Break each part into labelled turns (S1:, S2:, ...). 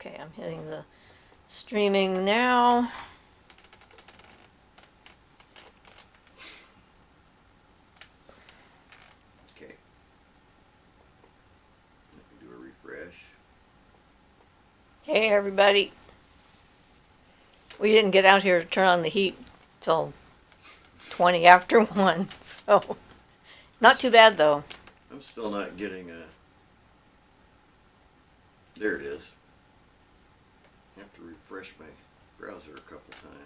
S1: Okay, I'm hitting the streaming now.
S2: Okay. Let me do a refresh.
S1: Hey, everybody. We didn't get out here to turn on the heat till 20 after 1, so not too bad, though.
S2: I'm still not getting a... There it is. I have to refresh my browser a couple times.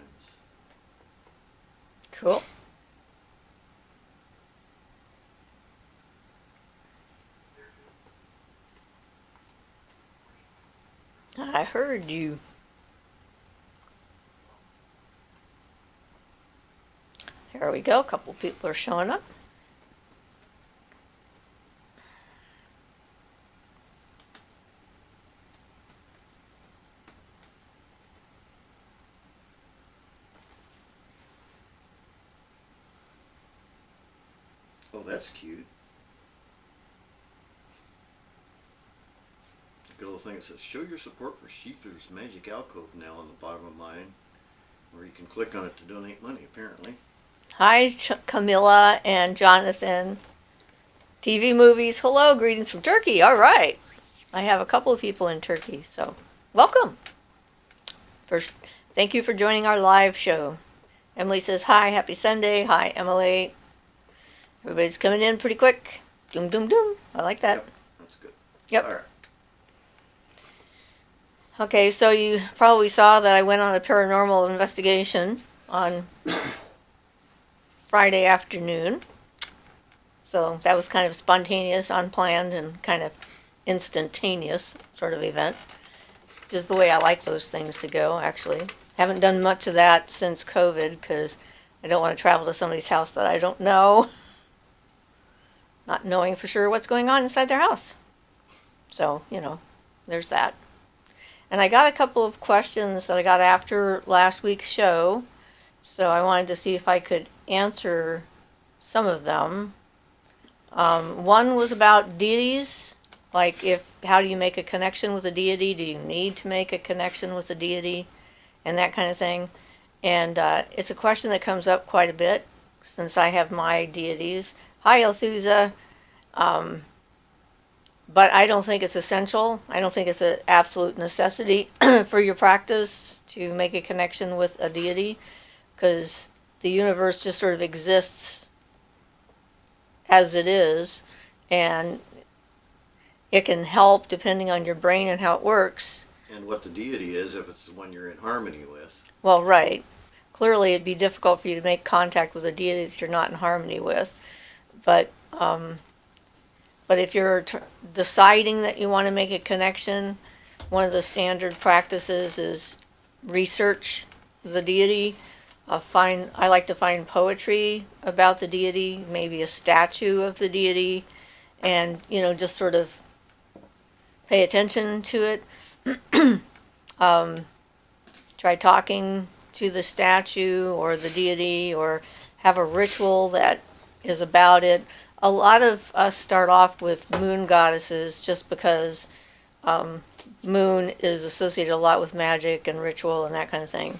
S1: Cool. I heard you. There we go. A couple people are showing up.
S2: Oh, that's cute. Good little thing that says, show your support for Siofra's Magic Alcove now on the bottom of mine, where you can click on it to donate money, apparently.
S1: Hi, Camilla and Jonathan. TV movies. Hello, greetings from Turkey. All right. I have a couple of people in Turkey, so welcome. First, thank you for joining our live show. Emily says, hi, happy Sunday. Hi, Emily. Everybody's coming in pretty quick. Doom, doom, doom. I like that.
S2: Yep, that's good.
S1: Yep.
S2: All right.
S1: Okay, so you probably saw that I went on a paranormal investigation on Friday afternoon. So that was kind of spontaneous, unplanned, and kind of instantaneous sort of event. Which is the way I like those things to go, actually. Haven't done much of that since COVID because I don't want to travel to somebody's house that I don't know. Not knowing for sure what's going on inside their house. So, there's that. And I got a couple of questions that I got after last week's show, so I wanted to see if I could answer some of them. One was about deities, like how do you make a connection with a deity? Do you need to make a connection with a deity? And that kind of thing. And it's a question that comes up quite a bit since I have my deities. Hi, Althusa. But I don't think it's essential. I don't think it's an absolute necessity for your practice to make a connection with a deity, because the universe just sort of exists as it is, and it can help depending on your brain and how it works.
S2: And what the deity is, if it's the one you're in harmony with.
S1: Well, right. Clearly, it'd be difficult for you to make contact with a deity that you're not in harmony with. But if you're deciding that you want to make a connection, one of the standard practices is research the deity. I like to find poetry about the deity, maybe a statue of the deity, and just sort of pay attention to it. Try talking to the statue or the deity, or have a ritual that is about it. A lot of us start off with moon goddesses just because moon is associated a lot with magic and ritual and that kind of thing.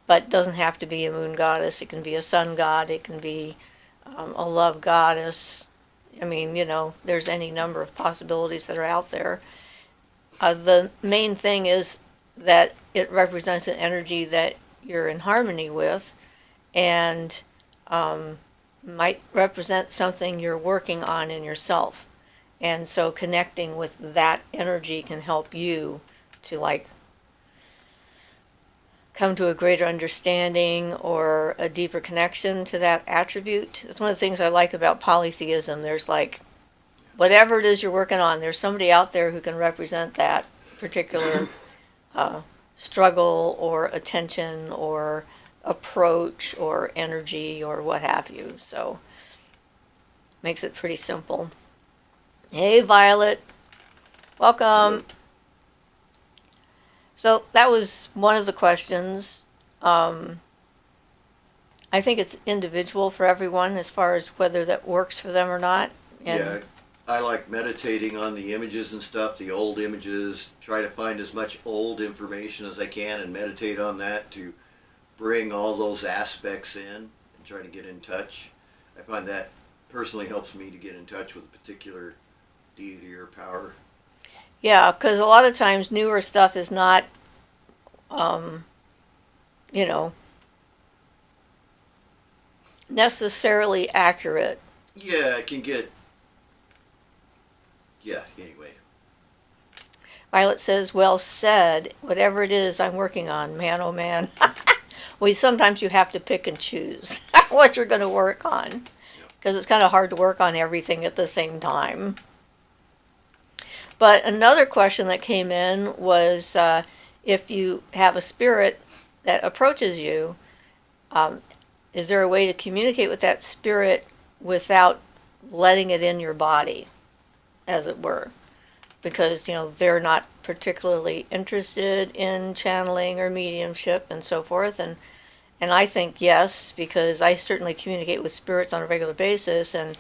S1: But it doesn't have to be a moon goddess. It can be a sun god. It can be a love goddess. I mean, there's any number of possibilities that are out there. The main thing is that it represents an energy that you're in harmony with, and might represent something you're working on in yourself. And so connecting with that energy can help you to come to a greater understanding or a deeper connection to that attribute. It's one of the things I like about polytheism. There's whatever it is you're working on, there's somebody out there who can represent that particular struggle or attention or approach or energy or what have you. So makes it pretty simple. Hey, Violet, welcome. So that was one of the questions. I think it's individual for everyone as far as whether that works for them or not. And
S2: Yeah, I like meditating on the images and stuff, the old images, try to find as much old information as I can and meditate on that to bring all those aspects in and try to get in touch. I find that personally helps me to get in touch with a particular deity or power.
S1: Yeah, because a lot of times newer stuff is not, um, you know, necessarily accurate.
S2: Yeah, it can get, yeah, anyway.
S1: Violet says, well said. Whatever it is I'm working on, man, oh man. Well, sometimes you have to pick and choose what you're going to work on. Because it's kind of hard to work on everything at the same time. But another question that came in was if you have a spirit that approaches you, is there a way to communicate with that spirit without letting it in your body, as it were? Because, they're not particularly interested in channeling or mediumship and so forth. And I think yes, because I certainly communicate with spirits on a regular basis, and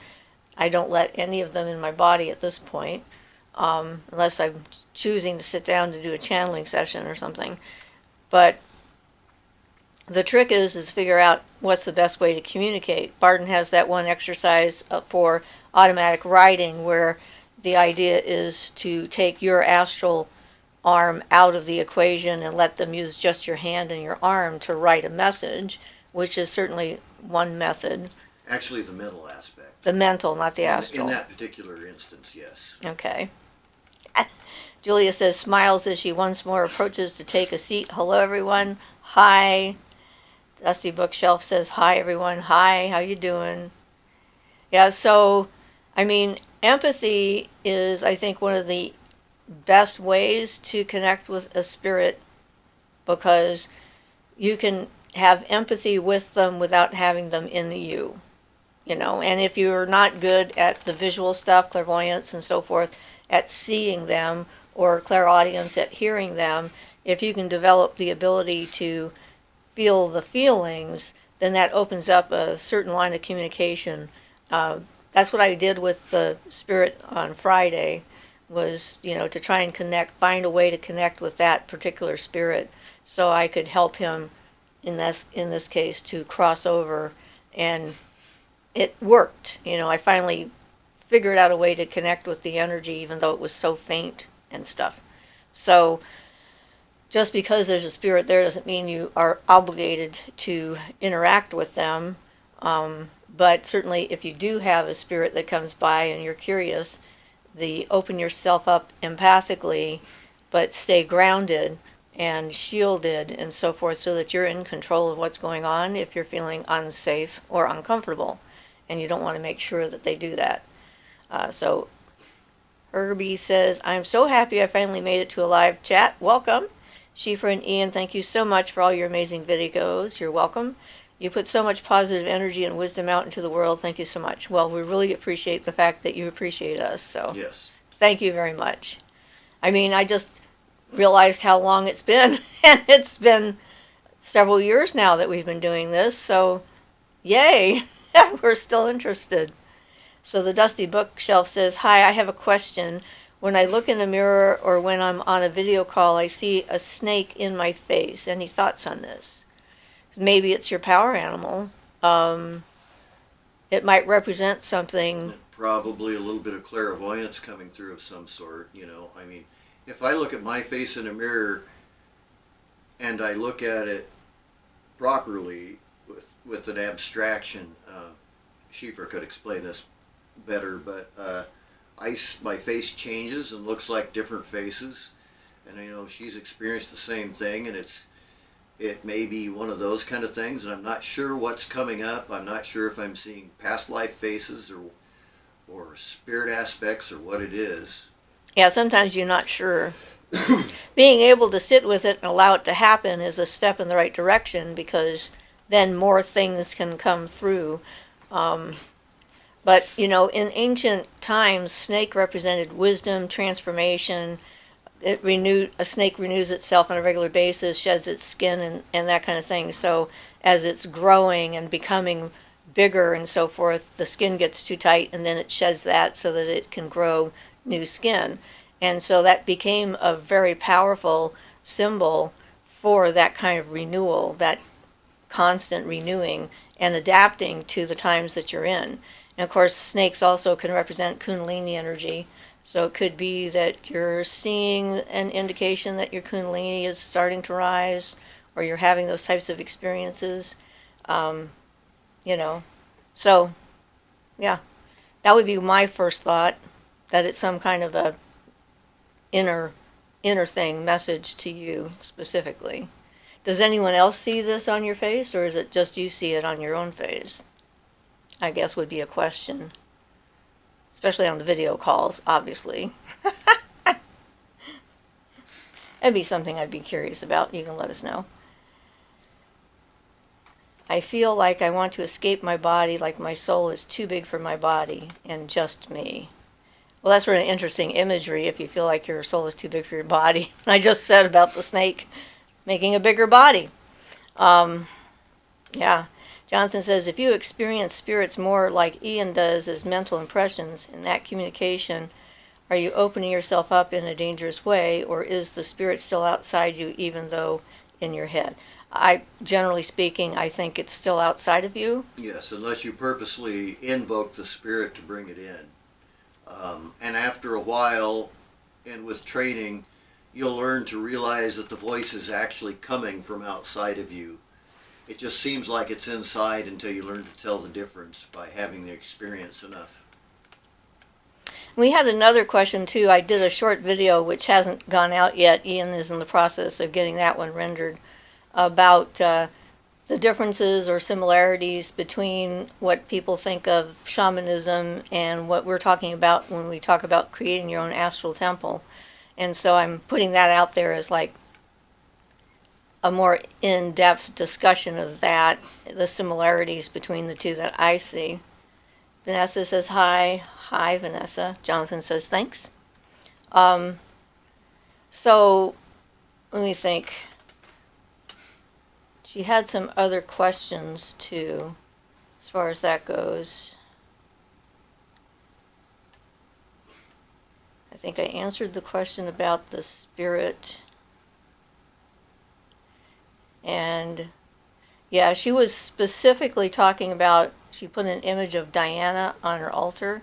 S1: I don't let any of them in my body at this point, unless I'm choosing to sit down to do a channeling session or something. But the trick is figure out what's the best way to communicate. Barton has that one exercise for automatic writing where the idea is to take your astral arm out of the equation and let them use just your hand and your arm to write a message, which is certainly one method.
S2: Actually, the mental aspect.
S1: The mental, not the astral.
S2: In that particular instance, yes.
S1: Okay. Julia says, smiles as she once more approaches to take a seat. Hello, everyone. Hi. Dusty Bookshelf says, hi, everyone. Hi, how you doing? Yeah, so, empathy is, I think, one of the best ways to connect with a spirit, because you can have empathy with them without having them in you, and if you're not good at the visual stuff, clairvoyance and so forth, at seeing them, or clairaudience at hearing them, if you can develop the ability to feel the feelings, then that opens up a certain line of communication. That's what I did with the spirit on Friday, was, to try and find a way to connect with that particular spirit so I could help him, in this case, to cross over. And it worked. I finally figured out a way to connect with the energy, even though it was so faint and stuff. So just because there's a spirit there doesn't mean you are obligated to interact with them. But certainly if you do have a spirit that comes by and you're curious, open yourself up empathically, but stay grounded and shielded and so forth, so that you're in control of what's going on if you're feeling unsafe or uncomfortable. And you don't want to make sure that they do that. So Herbie says, I'm so happy I finally made it to a live chat. Welcome. Siofra and Ian, thank you so much for all your amazing videos. You're welcome. You put so much positive energy and wisdom out into the world. Thank you so much. Well, we really appreciate the fact that you appreciate us. So
S2: yes,
S1: thank you very much. I just realized how long it's been, and it's been several years now that we've been doing this. So yay, we're still interested. So the Dusty Bookshelf says, hi, I have a question. When I look in the mirror or when I'm on a video call, I see a snake in my face. Any thoughts on this? Maybe it's your power animal. It might represent something.
S2: Probably a little bit of clairvoyance coming through of some sort, if I look at my face in a mirror and I look at it properly with an abstraction, Siofra could explain this better, but my face changes and looks like different faces, and I know she's experienced the same thing, and it may be one of those kind of things, and I'm not sure what's coming up. I'm not sure if I'm seeing past life faces or spirit aspects or what it is.
S1: Yeah, sometimes you're not sure. Being able to sit with it and allow it to happen is a step in the right direction, because then more things can come through. But, in ancient times, snake represented wisdom, transformation. A snake renews itself on a regular basis, sheds its skin, and that kind of thing. So as it's growing and becoming bigger and so forth, the skin gets too tight and then it sheds that so that it can grow new skin. And so that became a very powerful symbol for that kind of renewal, that constant renewing and adapting to the times that you're in. And of course, snakes also can represent Kundalini energy. So it could be that you're seeing an indication that your Kundalini is starting to rise, or you're having those types of experiences. You know, so yeah, that would be my first thought, that it's some kind of a inner thing, message to you specifically. Does anyone else see this on your face, or is it just you see it on your own face? I guess would be a question. Especially on the video calls, obviously. That'd be something I'd be curious about. You can let us know. I feel like I want to escape my body, like my soul is too big for my body and just me. Well, that's really interesting imagery if you feel like your soul is too big for your body. I just said about the snake making a bigger body. Yeah. Jonathan says, if you experience spirits more like Ian does as mental impressions in that communication, are you opening yourself up in a dangerous way, or is the spirit still outside you even though in your head? Generally speaking, I think it's still outside of you.
S2: Yes, unless you purposely invoke the spirit to bring it in. And after a while, and with training, you'll learn to realize that the voice is actually coming from outside of you. It just seems like it's inside until you learn to tell the difference by having the experience enough.
S1: We had another question too. I did a short video which hasn't gone out yet. Ian is in the process of getting that one rendered, about the differences or similarities between what people think of shamanism and what we're talking about when we talk about creating your own astral temple. And so I'm putting that out there as like a more in-depth discussion of that, the similarities between the two that I see. Vanessa says hi. Hi, Vanessa. Jonathan says thanks. So let me think. She had some other questions too, as far as that goes. I think I answered the question about the spirit. And yeah, she was specifically talking about, she put an image of Diana on her altar,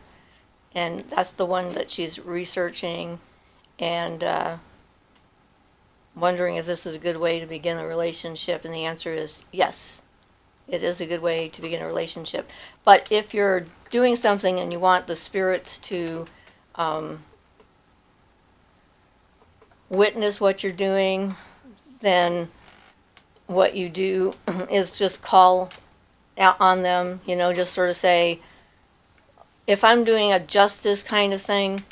S1: and that's the one that she's researching and wondering if this is a good way to begin a relationship. And the answer is yes, it is a good way to begin a relationship. But if you're doing something and you want the spirits to witness what you're doing, then what you do is just call out on them, just sort of say, if I'm doing a justice kind of thing,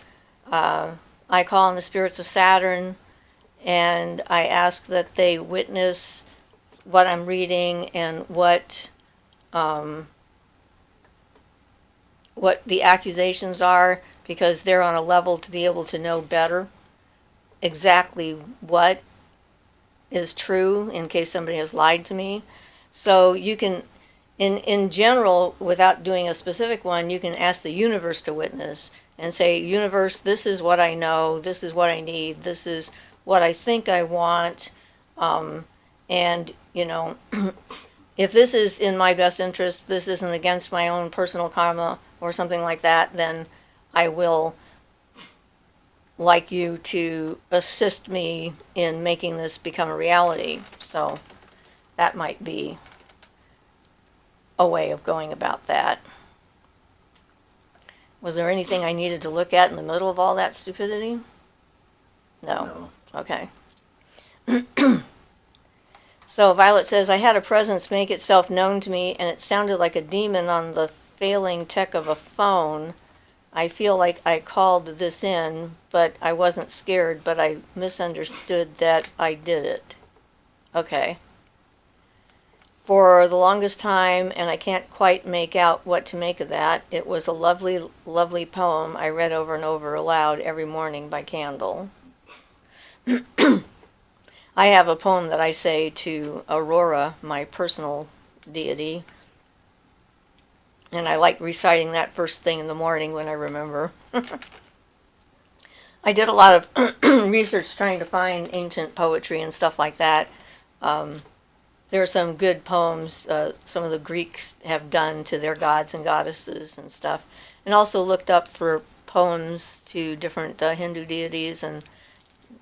S1: I call on the spirits of Saturn and I ask that they witness what I'm reading and what the accusations are, because they're on a level to be able to know better exactly what is true in case somebody has lied to me. So you can, in general, without doing a specific one, you can ask the universe to witness and say, universe, this is what I know, this is what I need, this is what I think I want, and if this is in my best interest, this isn't against my own personal karma or something like that, then I will like you to assist me in making this become a reality. So that might be a way of going about that. Was there anything I needed to look at in the middle of all that stupidity? No. Okay. So Violet says, I had a presence make itself known to me, and it sounded like a demon on the failing tech of a phone. I feel like I called this in, but I wasn't scared, but I misunderstood that I did it. Okay. For the longest time, and I can't quite make out what to make of that, it was a lovely, lovely poem I read over and over aloud every morning by candle. I have a poem that I say to Aurora, my personal deity. And I like reciting that first thing in the morning when I remember. I did a lot of research trying to find ancient poetry and stuff like that. There are some good poems some of the Greeks have done to their gods and goddesses and stuff. And also looked up for poems to different Hindu deities and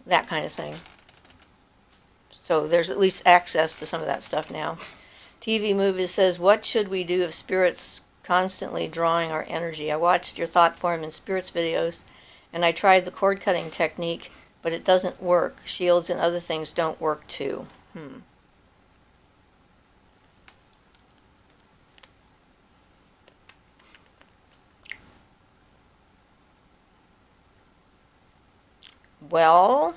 S1: that kind of thing. So there's at least access to some of that stuff now. TV Movies says, what should we do if spirits constantly drawing our energy? I watched your thought form in spirits videos, and I tried the cord cutting technique, but it doesn't work. Shields and other things don't work too. Well,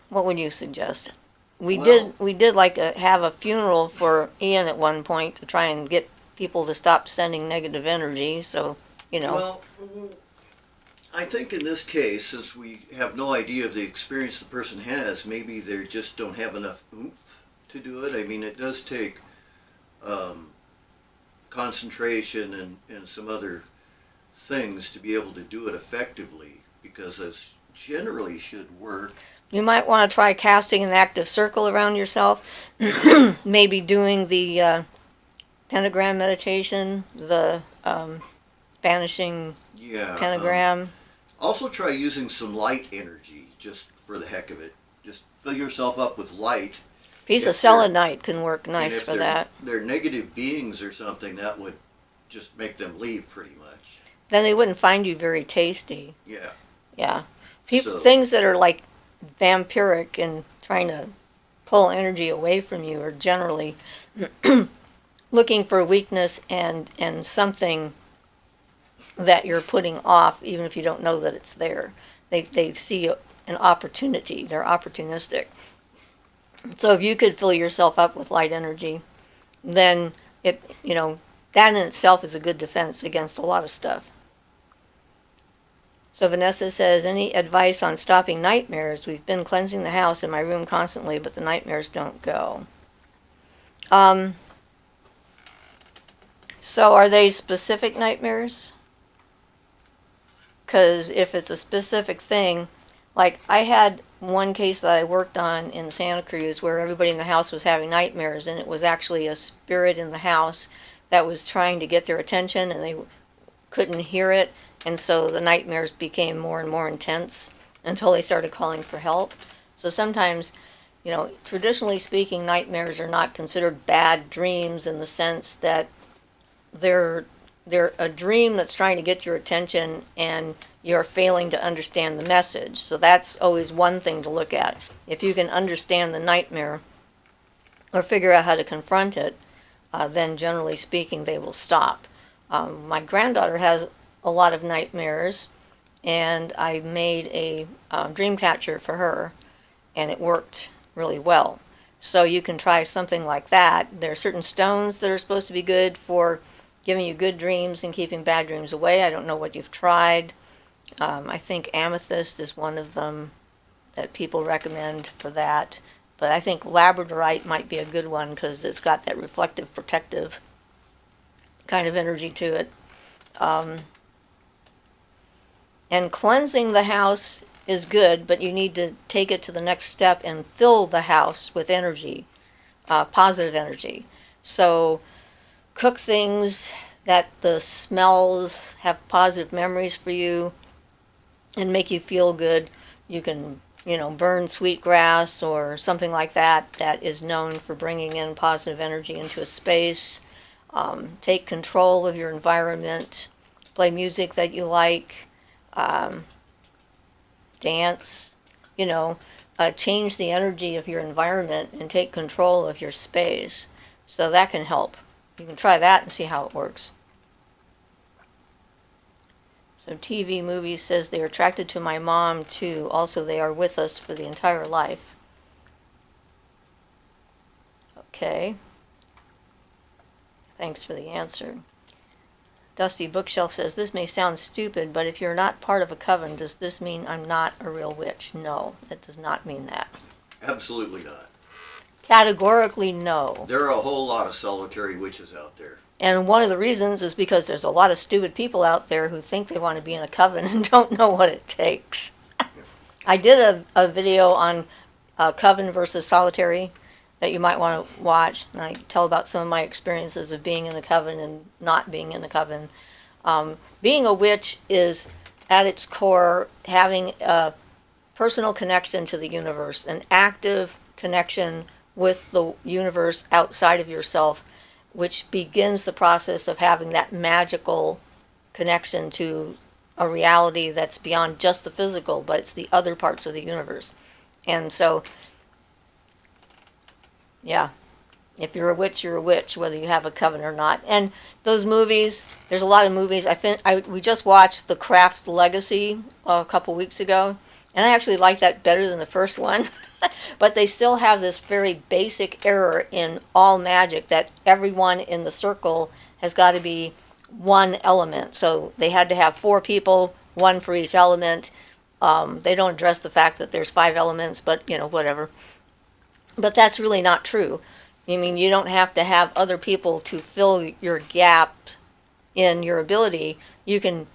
S1: what would you suggest? We did like have a funeral for Ian at one point to try and get people to stop sending negative energy. So, you know.
S2: Well, I think in this case, since we have no idea of the experience the person has, maybe they just don't have enough oomph to do it. I mean, it does take concentration and some other things to be able to do it effectively, because those generally should work.
S1: You might want to try casting an active circle around yourself. Maybe doing the pentagram meditation, the banishing pentagram.
S2: Also try using some light energy, just for the heck of it. Just fill yourself up with light.
S1: Piece of selenite can work nice for that.
S2: If they're negative beings or something, that would just make them leave pretty much.
S1: Then they wouldn't find you very tasty.
S2: Yeah.
S1: Yeah. Things that are like vampiric and trying to pull energy away from you are generally looking for weakness and something that you're putting off, even if you don't know that it's there. They see an opportunity. They're opportunistic. So if you could fill yourself up with light energy, then that in itself is a good defense against a lot of stuff. So Vanessa says, any advice on stopping nightmares? We've been cleansing the house in my room constantly, but the nightmares don't go. So are they specific nightmares? Because if it's a specific thing, like I had one case that I worked on in Santa Cruz where everybody in the house was having nightmares, and it was actually a spirit in the house that was trying to get their attention, and they couldn't hear it. And so the nightmares became more and more intense until they started calling for help. So sometimes, traditionally speaking, nightmares are not considered bad dreams in the sense that they're a dream that's trying to get your attention and you're failing to understand the message. So that's always one thing to look at. If you can understand the nightmare or figure out how to confront it, then generally speaking, they will stop. My granddaughter has a lot of nightmares, and I made a dream catcher for her, and it worked really well. So you can try something like that. There are certain stones that are supposed to be good for giving you good dreams and keeping bad dreams away. I don't know what you've tried. I think amethyst is one of them that people recommend for that. But I think labradorite might be a good one because it's got that reflective, protective kind of energy to it. And cleansing the house is good, but you need to take it to the next step and fill the house with energy, positive energy. So cook things that the smells have positive memories for you and make you feel good. You can, burn sweetgrass or something like that that is known for bringing in positive energy into a space. Take control of your environment. Play music that you like. Dance, change the energy of your environment and take control of your space. So that can help. You can try that and see how it works. So TV Movies says they are attracted to my mom too. Also, they are with us for the entire life. Okay. Thanks for the answer. Dusty Bookshelf says, this may sound stupid, but if you're not part of a coven, does this mean I'm not a real witch? No, that does not mean that.
S2: Absolutely not.
S1: Categorically, no.
S2: There are a whole lot of solitary witches out there.
S1: And one of the reasons is because there's a lot of stupid people out there who think they want to be in a coven and don't know what it takes. I did a video on coven versus solitary that you might want to watch, and I tell about some of my experiences of being in a coven and not being in a coven. Being a witch is, at its core, having a personal connection to the universe, an active connection with the universe outside of yourself, which begins the process of having that magical connection to a reality that's beyond just the physical, but it's the other parts of the universe. And so, yeah, if you're a witch, you're a witch, whether you have a coven or not. And those movies, there's a lot of movies. We just watched The Craft Legacy a couple weeks ago, and I actually like that better than the first one. But they still have this very basic error in all magic that everyone in the circle has got to be one element. So they had to have 4 people, 1 for each element. They don't address the fact that there's 5 elements, but whatever. But that's really not true. I mean, you don't have to have other people to fill your gap in your ability. You can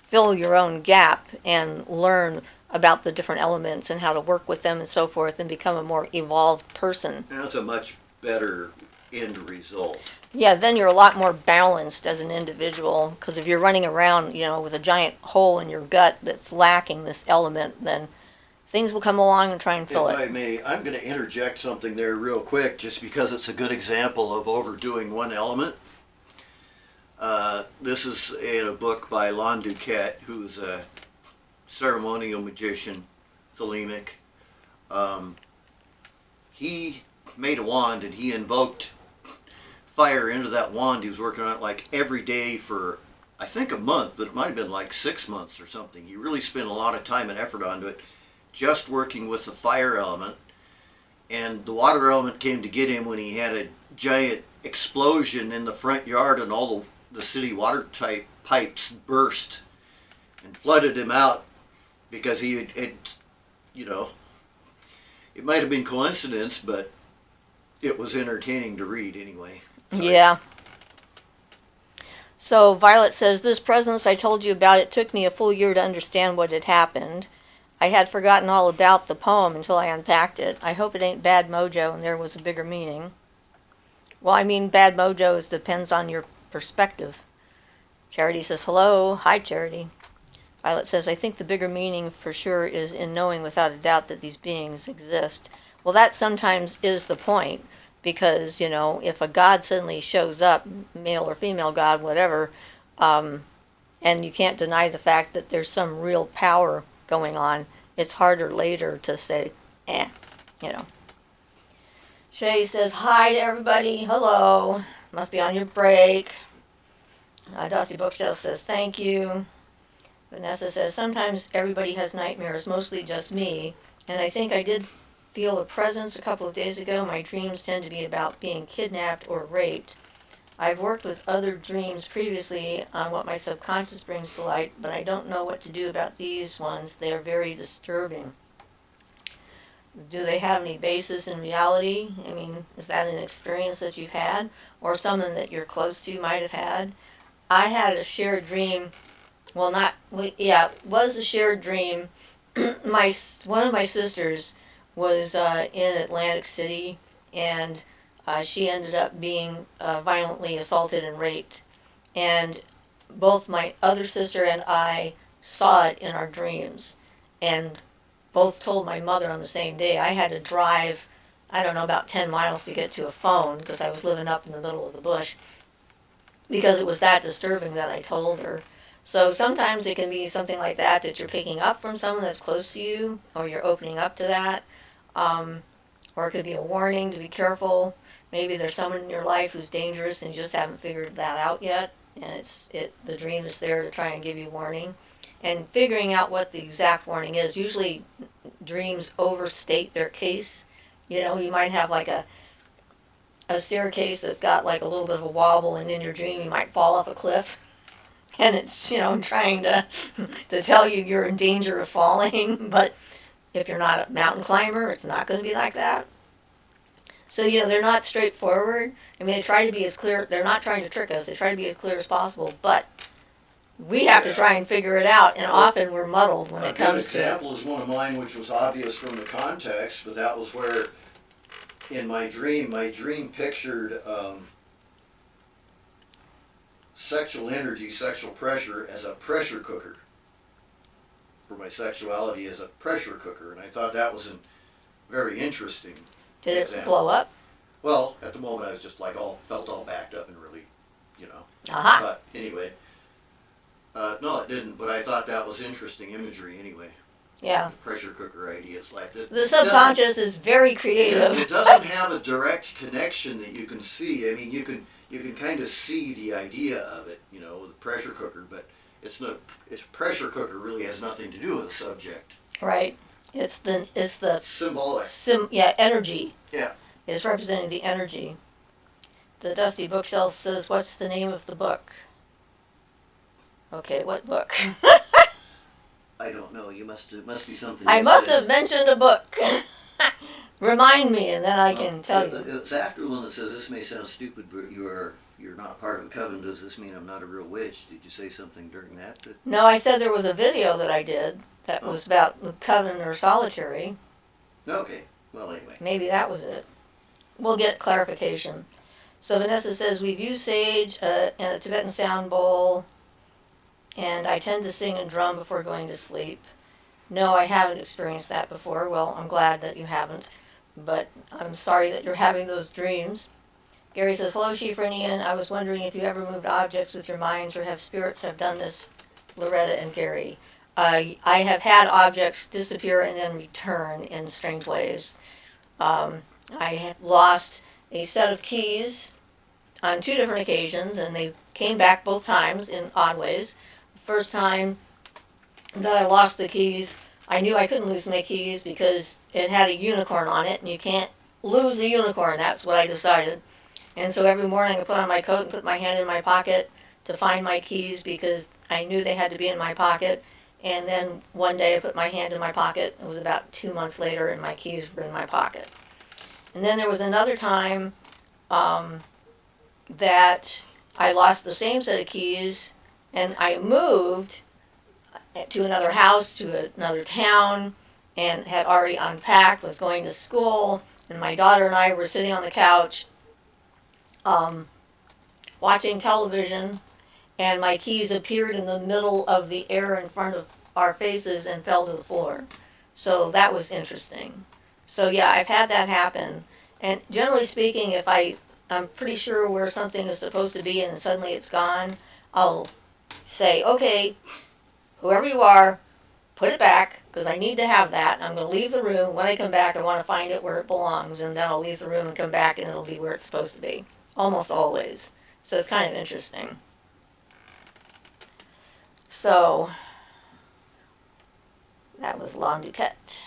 S1: fill your own gap and learn about the different elements and how to work with them and so forth and become a more evolved person.
S2: And that's a much better end result.
S1: Yeah, then you're a lot more balanced as an individual, because if you're running around, with a giant hole in your gut that's lacking this element, then things will come along and try and fill
S2: If
S1: it.
S2: I may, I'm going to interject something there real quick, just because it's a good example of overdoing one element. This is in a book by Lon Duquette, who's a ceremonial magician, Thelemic. He made a wand and he invoked fire into that wand. He was working on it like every day for, I think, a month, but it might have been like 6 months or something. He really spent a lot of time and effort onto it, just working with the fire element. And the water element came to get him when he had a giant explosion in the front yard, and all the city water pipes burst and flooded him out, because he had, it might have been coincidence, but it was entertaining to read anyway. Sorry.
S1: Yeah. So Violet says, this presence I told you about, it took me a full year to understand what had happened. I had forgotten all about the poem until I unpacked it. I hope it ain't bad mojo and there was a bigger meaning. Well, I mean, bad mojo depends on your perspective. Charity says, hello. Hi, Charity. Violet says, I think the bigger meaning for sure is in knowing without a doubt that these beings exist. Well, that sometimes is the point, because, if a god suddenly shows up, male or female god, whatever, and you can't deny the fact that there's some real power going on, it's harder later to say, Shay says, hi to everybody. Hello. Must be on your break. Dusty Bookshelf says, thank you. Vanessa says, sometimes everybody has nightmares, mostly just me, and I think I did feel a presence a couple of days ago. My dreams tend to be about being kidnapped or raped. I've worked with other dreams previously on what my subconscious brings to light, but I don't know what to do about these ones. They are very disturbing. Do they have any basis in reality? I mean, is that an experience that you've had, or something that you're close to might have had? I had a shared dream. Well, it was a shared dream. One of my sisters was in Atlantic City, and she ended up being violently assaulted and raped. And both my other sister and I saw it in our dreams, and both told my mother on the same day. I had to drive, I don't know, about 10 miles to get to a phone, because I was living up in the middle of the bush, because it was that disturbing that I told her. So sometimes it can be something like that you're picking up from someone that's close to you, or you're opening up to that. Or it could be a warning to be careful. Maybe there's someone in your life who's dangerous and you just haven't figured that out yet, and the dream is there to try and give you warning. And figuring out what the exact warning is. Usually dreams overstate their case. You might have like a staircase that's got like a little bit of a wobble, and in your dream you might fall off a cliff. And it's, trying to tell you you're in danger of falling. But if you're not a mountain climber, it's not going to be like that. So, you know, they're not straightforward. I mean, they try to be as clear. They're not trying to trick us. They try to be as clear as possible. But we have to try and figure it out. And often we're muddled when it comes to...
S2: A good example is one of mine, which was obvious from the context, but that was where, in my dream pictured sexual energy, sexual pressure as a pressure cooker. For my sexuality as a pressure cooker. And I thought that was very interesting.
S1: Did it blow up?
S2: Well, at the moment I was just like felt all backed up and really, you know.
S1: Aha.
S2: But anyway, no, it didn't. But I thought that was interesting imagery anyway.
S1: Yeah.
S2: The pressure cooker ideas like that.
S1: The subconscious is very creative.
S2: It doesn't have a direct connection that you can see. I mean, you can kind of see the idea of it, you know, the pressure cooker, but it's pressure cooker really has nothing to do with the subject.
S1: Right. It's the
S2: symbolic.
S1: Energy.
S2: Yeah.
S1: It's representing the energy. The Dusty Bookshelf says, "What's the name of the book?" Okay, what book?
S2: I don't know. It must be something.
S1: I must have mentioned a book. Remind me, and then I can tell you.
S2: It's after the one that says, "This may sound stupid, but you're not part of a coven. Does this mean I'm not a real witch?" Did you say something during that?
S1: No, I said there was a video that I did that was about the coven or solitary.
S2: Okay. Well, anyway.
S1: Maybe that was it. We'll get clarification. So Vanessa says, "We've used sage and a Tibetan sound bowl, and I tend to sing and drum before going to sleep." No, I haven't experienced that before. Well, I'm glad that you haven't, but I'm sorry that you're having those dreams. Gary says, "Hello, Siofra and Ian. I was wondering if you ever moved objects with your minds or have spirits have done this." Loretta and Gary. I have had objects disappear and then return in strange ways. I had lost a set of keys on 2 different occasions, and they came back both times in odd ways. The first time that I lost the keys, I knew I couldn't lose my keys because it had a unicorn on it, and you can't lose a unicorn. That's what I decided. And so every morning I put on my coat and put my hand in my pocket to find my keys because I knew they had to be in my pocket. And then one day I put my hand in my pocket. It was about 2 months later, and my keys were in my pocket. And then there was another time that I lost the same set of keys, and I moved to another house, to another town, and had already unpacked, was going to school, and my daughter and I were sitting on the couch watching television, and my keys appeared in the middle of the air in front of our faces and fell to the floor. So that was interesting. So yeah, I've had that happen. And generally speaking, if I'm pretty sure where something is supposed to be and suddenly it's gone, I'll say, "Okay, whoever you are, put it back, because I need to have that. I'm going to leave the room. When I come back, I want to find it where it belongs, and then I'll leave the room and come back, and it'll be where it's supposed to be." Almost always. So it's kind of interesting. So that was L'Homme Duquette.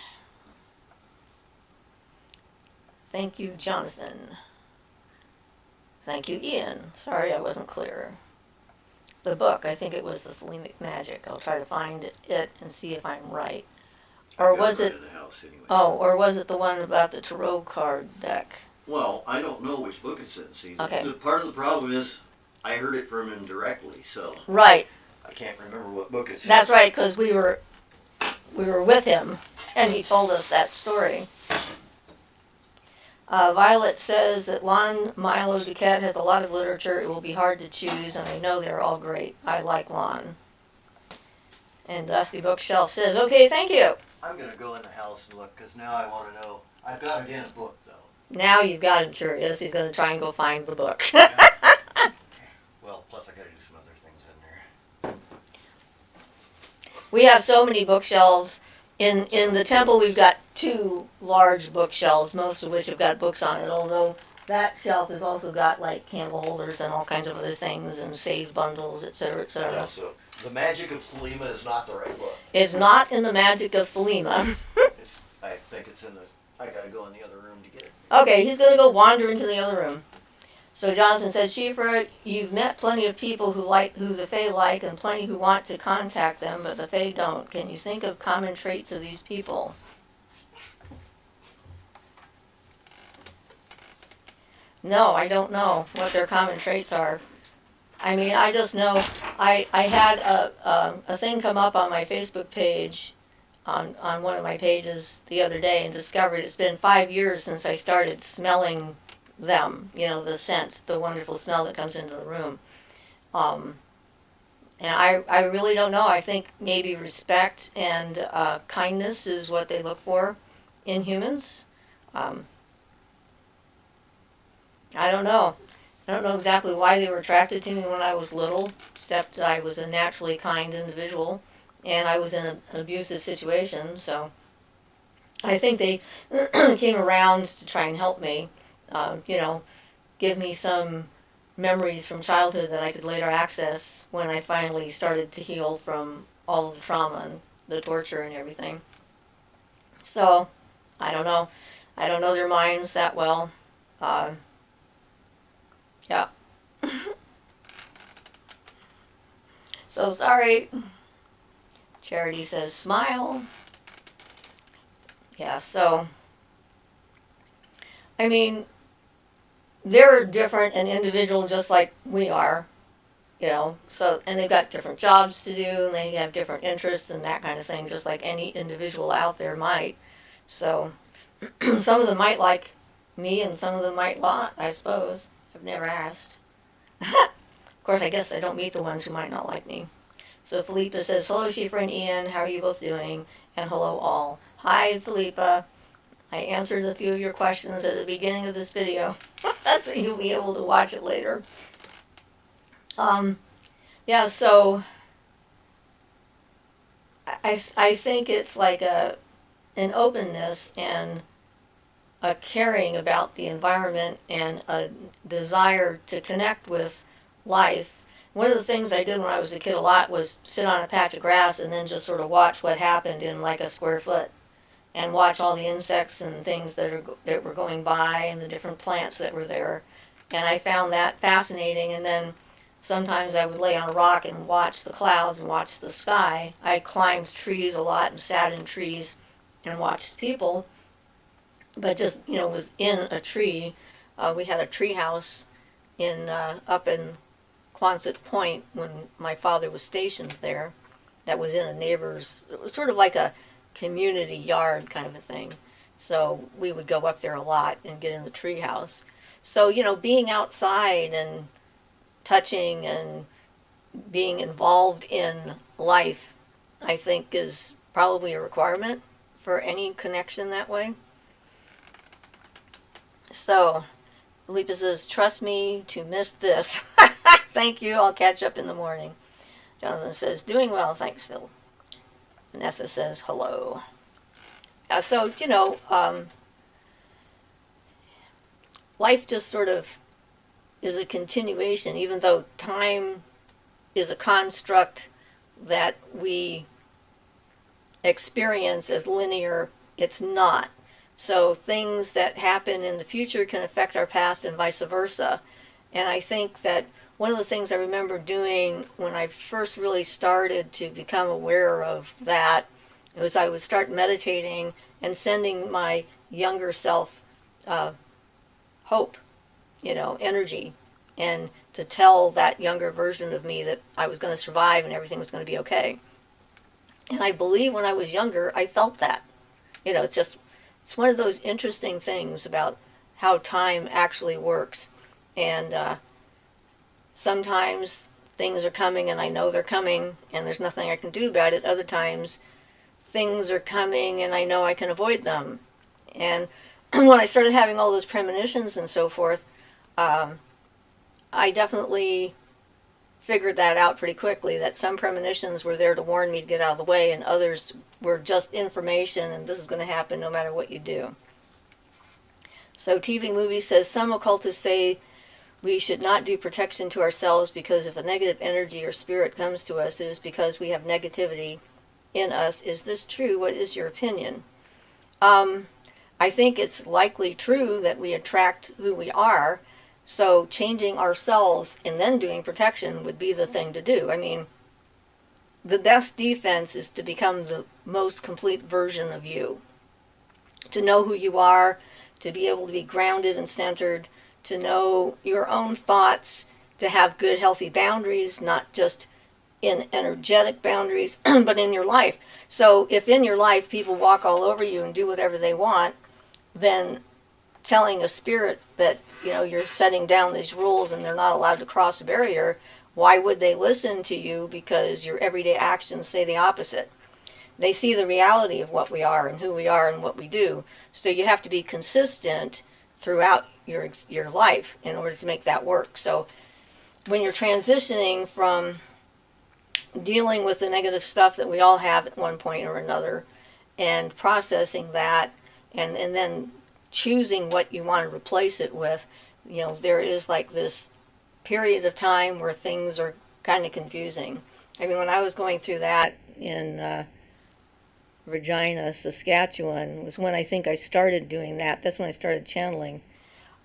S1: Thank you, Jonathan. Thank you, Ian. Sorry I wasn't clear. The book, I think it was The Thelemic Magic. I'll try to find it and see if I'm right. Or was it?
S2: In the house anyway.
S1: Oh, or was it the one about the tarot card deck?
S2: Well, I don't know which book it's in. See,
S1: Okay.
S2: Part of the problem is I heard it from him directly, so
S1: Right.
S2: I can't remember what book it's in.
S1: That's right, because we were with him, and he told us that story. Violet says that Lon Milo Duquette has a lot of literature. It will be hard to choose, and I know they're all great. I like Lon. And Dusty Bookshelf says, "Okay, thank you."
S2: I'm going to go in the house and look, because now I want to know. I've got it in a book, though.
S1: Now you've got him curious. He's going to try and go find the book.
S2: Well, plus I got to do some other things in there.
S1: We have so many bookshelves. In the temple, we've got 2 large bookshelves, most of which have got books on it, although that shelf has also got like candle holders and all kinds of other things and save bundles, etc., etc.
S2: Yeah, so The Magic of Thelema is not the right book.
S1: It's not in The Magic of Thelema.
S2: I think it's in the... I got to go in the other room to get it.
S1: Okay, he's going to go wander into the other room. So Jonathan says, "Siofra, you've met plenty of people who the Fae like, and plenty who want to contact them, but the Fae don't. Can you think of common traits of these people?" No, I don't know what their common traits are. I mean, I just know I had a thing come up on my Facebook page, on one of my pages the other day, and discovered it's been 5 years since I started smelling them. You know, the scent, the wonderful smell that comes into the room. Um, and I really don't know. I think maybe respect and kindness is what they look for in humans. Um, I don't know. I don't know exactly why they were attracted to me when I was little, except I was a naturally kind individual and I was in an abusive situation, so I think they came around to try and help me, you know, give me some memories from childhood that I could later access when I finally started to heal from all of the trauma and the torture and everything. So, I don't know. I don't know their minds that well. Uh, yeah. So sorry. Charity says smile. Yeah, so, I mean, they're different and individual just like we are, you know, so, and they've got different jobs to do and they have different interests and that kind of thing, just like any individual out there might. So, some of them might like me and some of them might not, I suppose. I've never asked. Of course, I guess I don't meet the ones who might not like me. So Philippa says, hello, Siofra and Ian, how are you both doing? And hello all. Hi, Philippa. I answered a few of your questions at the beginning of this video, so you'll be able to watch it later. Yeah, so I think it's like an openness and a caring about the environment and a desire to connect with life. One of the things I did when I was a kid a lot was sit on a patch of grass and then just sort of watch what happened in like a square foot, and watch all the insects and things that were going by and the different plants that were there. And I found that fascinating. And then sometimes I would lay on a rock and watch the clouds and watch the sky. I climbed trees a lot and sat in trees and watched people, but just, you know, was in a tree. We had a tree house up in Quonset Point when my father was stationed there. That was in a neighbor's. It was sort of like a community yard kind of a thing. So we would go up there a lot and get in the tree house. So, you know, being outside and touching and being involved in life, I think, is probably a requirement for any connection that way. So, Felipa says, trust me to miss this. Thank you. I'll catch up in the morning. Jonathan says, doing well. Thanks, Phil. Vanessa says, hello. So, you know, life just sort of is a continuation, even though time is a construct that we experience as linear, it's not. So things that happen in the future can affect our past and vice versa. And I think that one of the things I remember doing when I first really started to become aware of that was I would start meditating and sending my younger self hope, you know, energy, and to tell that younger version of me that I was going to survive and everything was going to be okay. And I believe when I was younger, I felt that. You know, it's one of those interesting things about how time actually works. And sometimes things are coming and I know they're coming and there's nothing I can do about it. Other times things are coming and I know I can avoid them. And when I started having all those premonitions and so forth, I definitely figured that out pretty quickly, that some premonitions were there to warn me to get out of the way and others were just information and this is going to happen no matter what you do. So TV Movie says, some occultists say we should not do protection to ourselves because if a negative energy or spirit comes to us, it is because we have negativity in us. Is this true? What is your opinion? I think it's likely true that we attract who we are. So changing ourselves and then doing protection would be the thing to do. I mean, the best defense is to become the most complete version of you. To know who you are, to be able to be grounded and centered, to know your own thoughts, to have good, healthy boundaries, not just in energetic boundaries, but in your life. So if in your life people walk all over you and do whatever they want, then telling a spirit that, you know, you're setting down these rules and they're not allowed to cross a barrier, why would they listen to you? Because your everyday actions say the opposite. They see the reality of what we are and who we are and what we do. So you have to be consistent throughout your life in order to make that work. So when you're transitioning from dealing with the negative stuff that we all have at one point or another and processing that, and then choosing what you want to replace it with, you know, there is like this period of time where things are kind of confusing. I mean, when I was going through that in Regina, Saskatchewan, was when I think I started doing that. That's when I started channeling.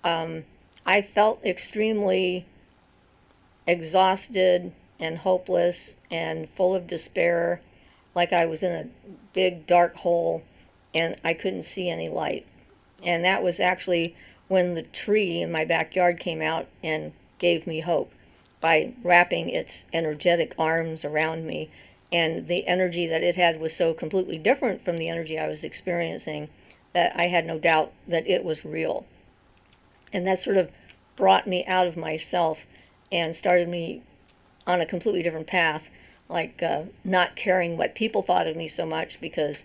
S1: I felt extremely exhausted and hopeless and full of despair, like I was in a big dark hole and I couldn't see any light. And that was actually when the tree in my backyard came out and gave me hope by wrapping its energetic arms around me. And the energy that it had was so completely different from the energy I was experiencing that I had no doubt that it was real. And that sort of brought me out of myself and started me on a completely different path, like not caring what people thought of me so much, because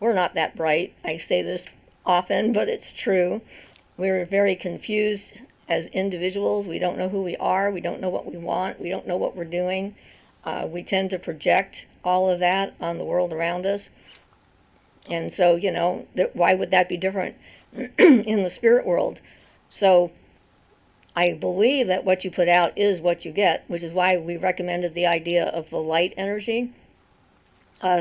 S1: we're not that bright. I say this often, but it's true. We're very confused as individuals. We don't know who we are. We don't know what we want. We don't know what we're doing. We tend to project all of that on the world around us. And so, you know, why would that be different in the spirit world? So I believe that what you put out is what you get, which is why we recommended the idea of the light energy.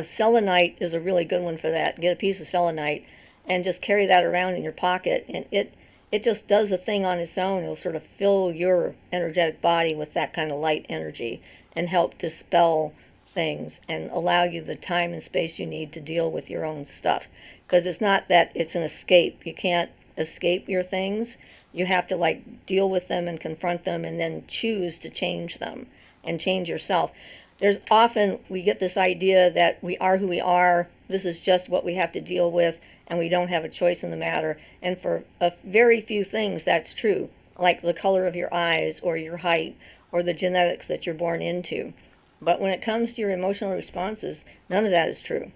S1: Selenite is a really good one for that. Get a piece of selenite and just carry that around in your pocket, and it just does a thing on its own. It'll sort of fill your energetic body with that kind of light energy and help dispel things and allow you the time and space you need to deal with your own stuff. Because it's not that it's an escape. You can't escape your things. You have to like deal with them and confront them and then choose to change them and change yourself. There's often, we get this idea that we are who we are, this is just what we have to deal with, and we don't have a choice in the matter. And for a very few things that's true, like the color of your eyes or your height or the genetics that you're born into. But when it comes to your emotional responses, none of that is true.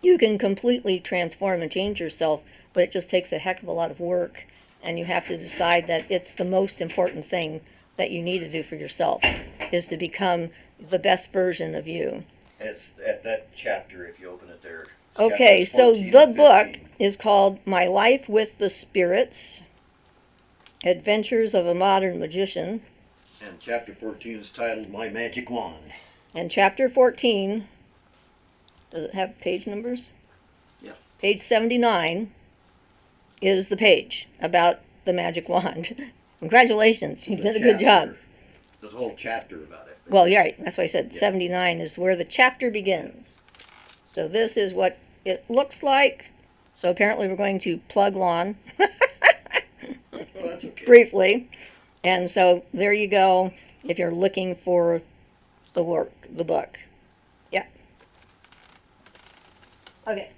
S1: You can completely transform and change yourself, but it just takes a heck of a lot of work, and you have to decide that it's the most important thing that you need to do for yourself, is to become the best version of you.
S2: It's at that chapter, if you open it there.
S1: Okay, so the book is called My Life with the Spirits, Adventures of a Modern Magician.
S2: And chapter 14 is titled My Magic Wand.
S1: And chapter 14, does it have page numbers?
S2: Yeah.
S1: Page 79 is the page about the magic wand. Congratulations, you did a good job.
S2: There's a whole chapter about it.
S1: Well, yeah, right, that's why I said 79 is where the chapter begins. So this is what it looks like. So apparently we're going to plug Lon
S2: Well, that's okay.
S1: briefly. And so there you go if you're looking for the book. Yeah. Okay.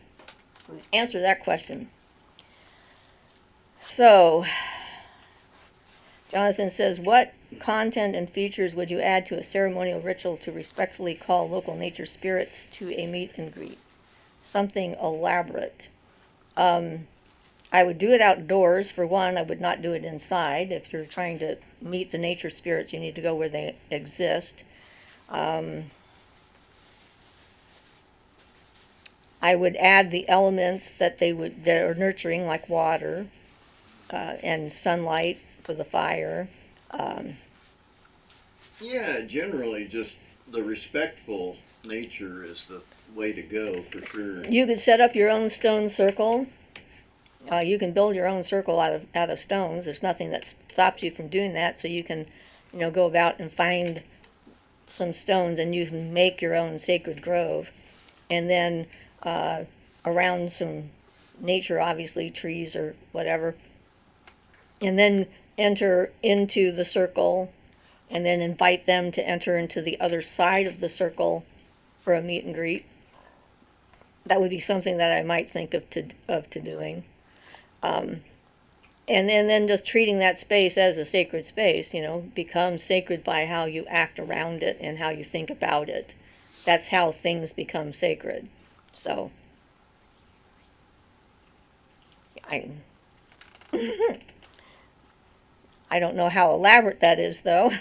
S1: Answer that question. So, Jonathan says, what content and features would you add to a ceremonial ritual to respectfully call local nature spirits to a meet and greet? Something elaborate. I would do it outdoors. For one, I would not do it inside. If you're trying to meet the nature spirits, you need to go where they exist. I would add the elements that that are nurturing, like water and sunlight for the fire.
S2: Yeah, generally just the respectful nature is the way to go for sure.
S1: You could set up your own stone circle. You can build your own circle out of stones. There's nothing that stops you from doing that. So you can, go about and find some stones and you can make your own sacred grove. And then around some nature, obviously trees or whatever, and then enter into the circle, and then invite them to enter into the other side of the circle for a meet and greet. That would be something that I might think of to doing. And then just treating that space as a sacred space, becomes sacred by how you act around it and how you think about it. That's how things become sacred. So, I don't know how elaborate that is, though.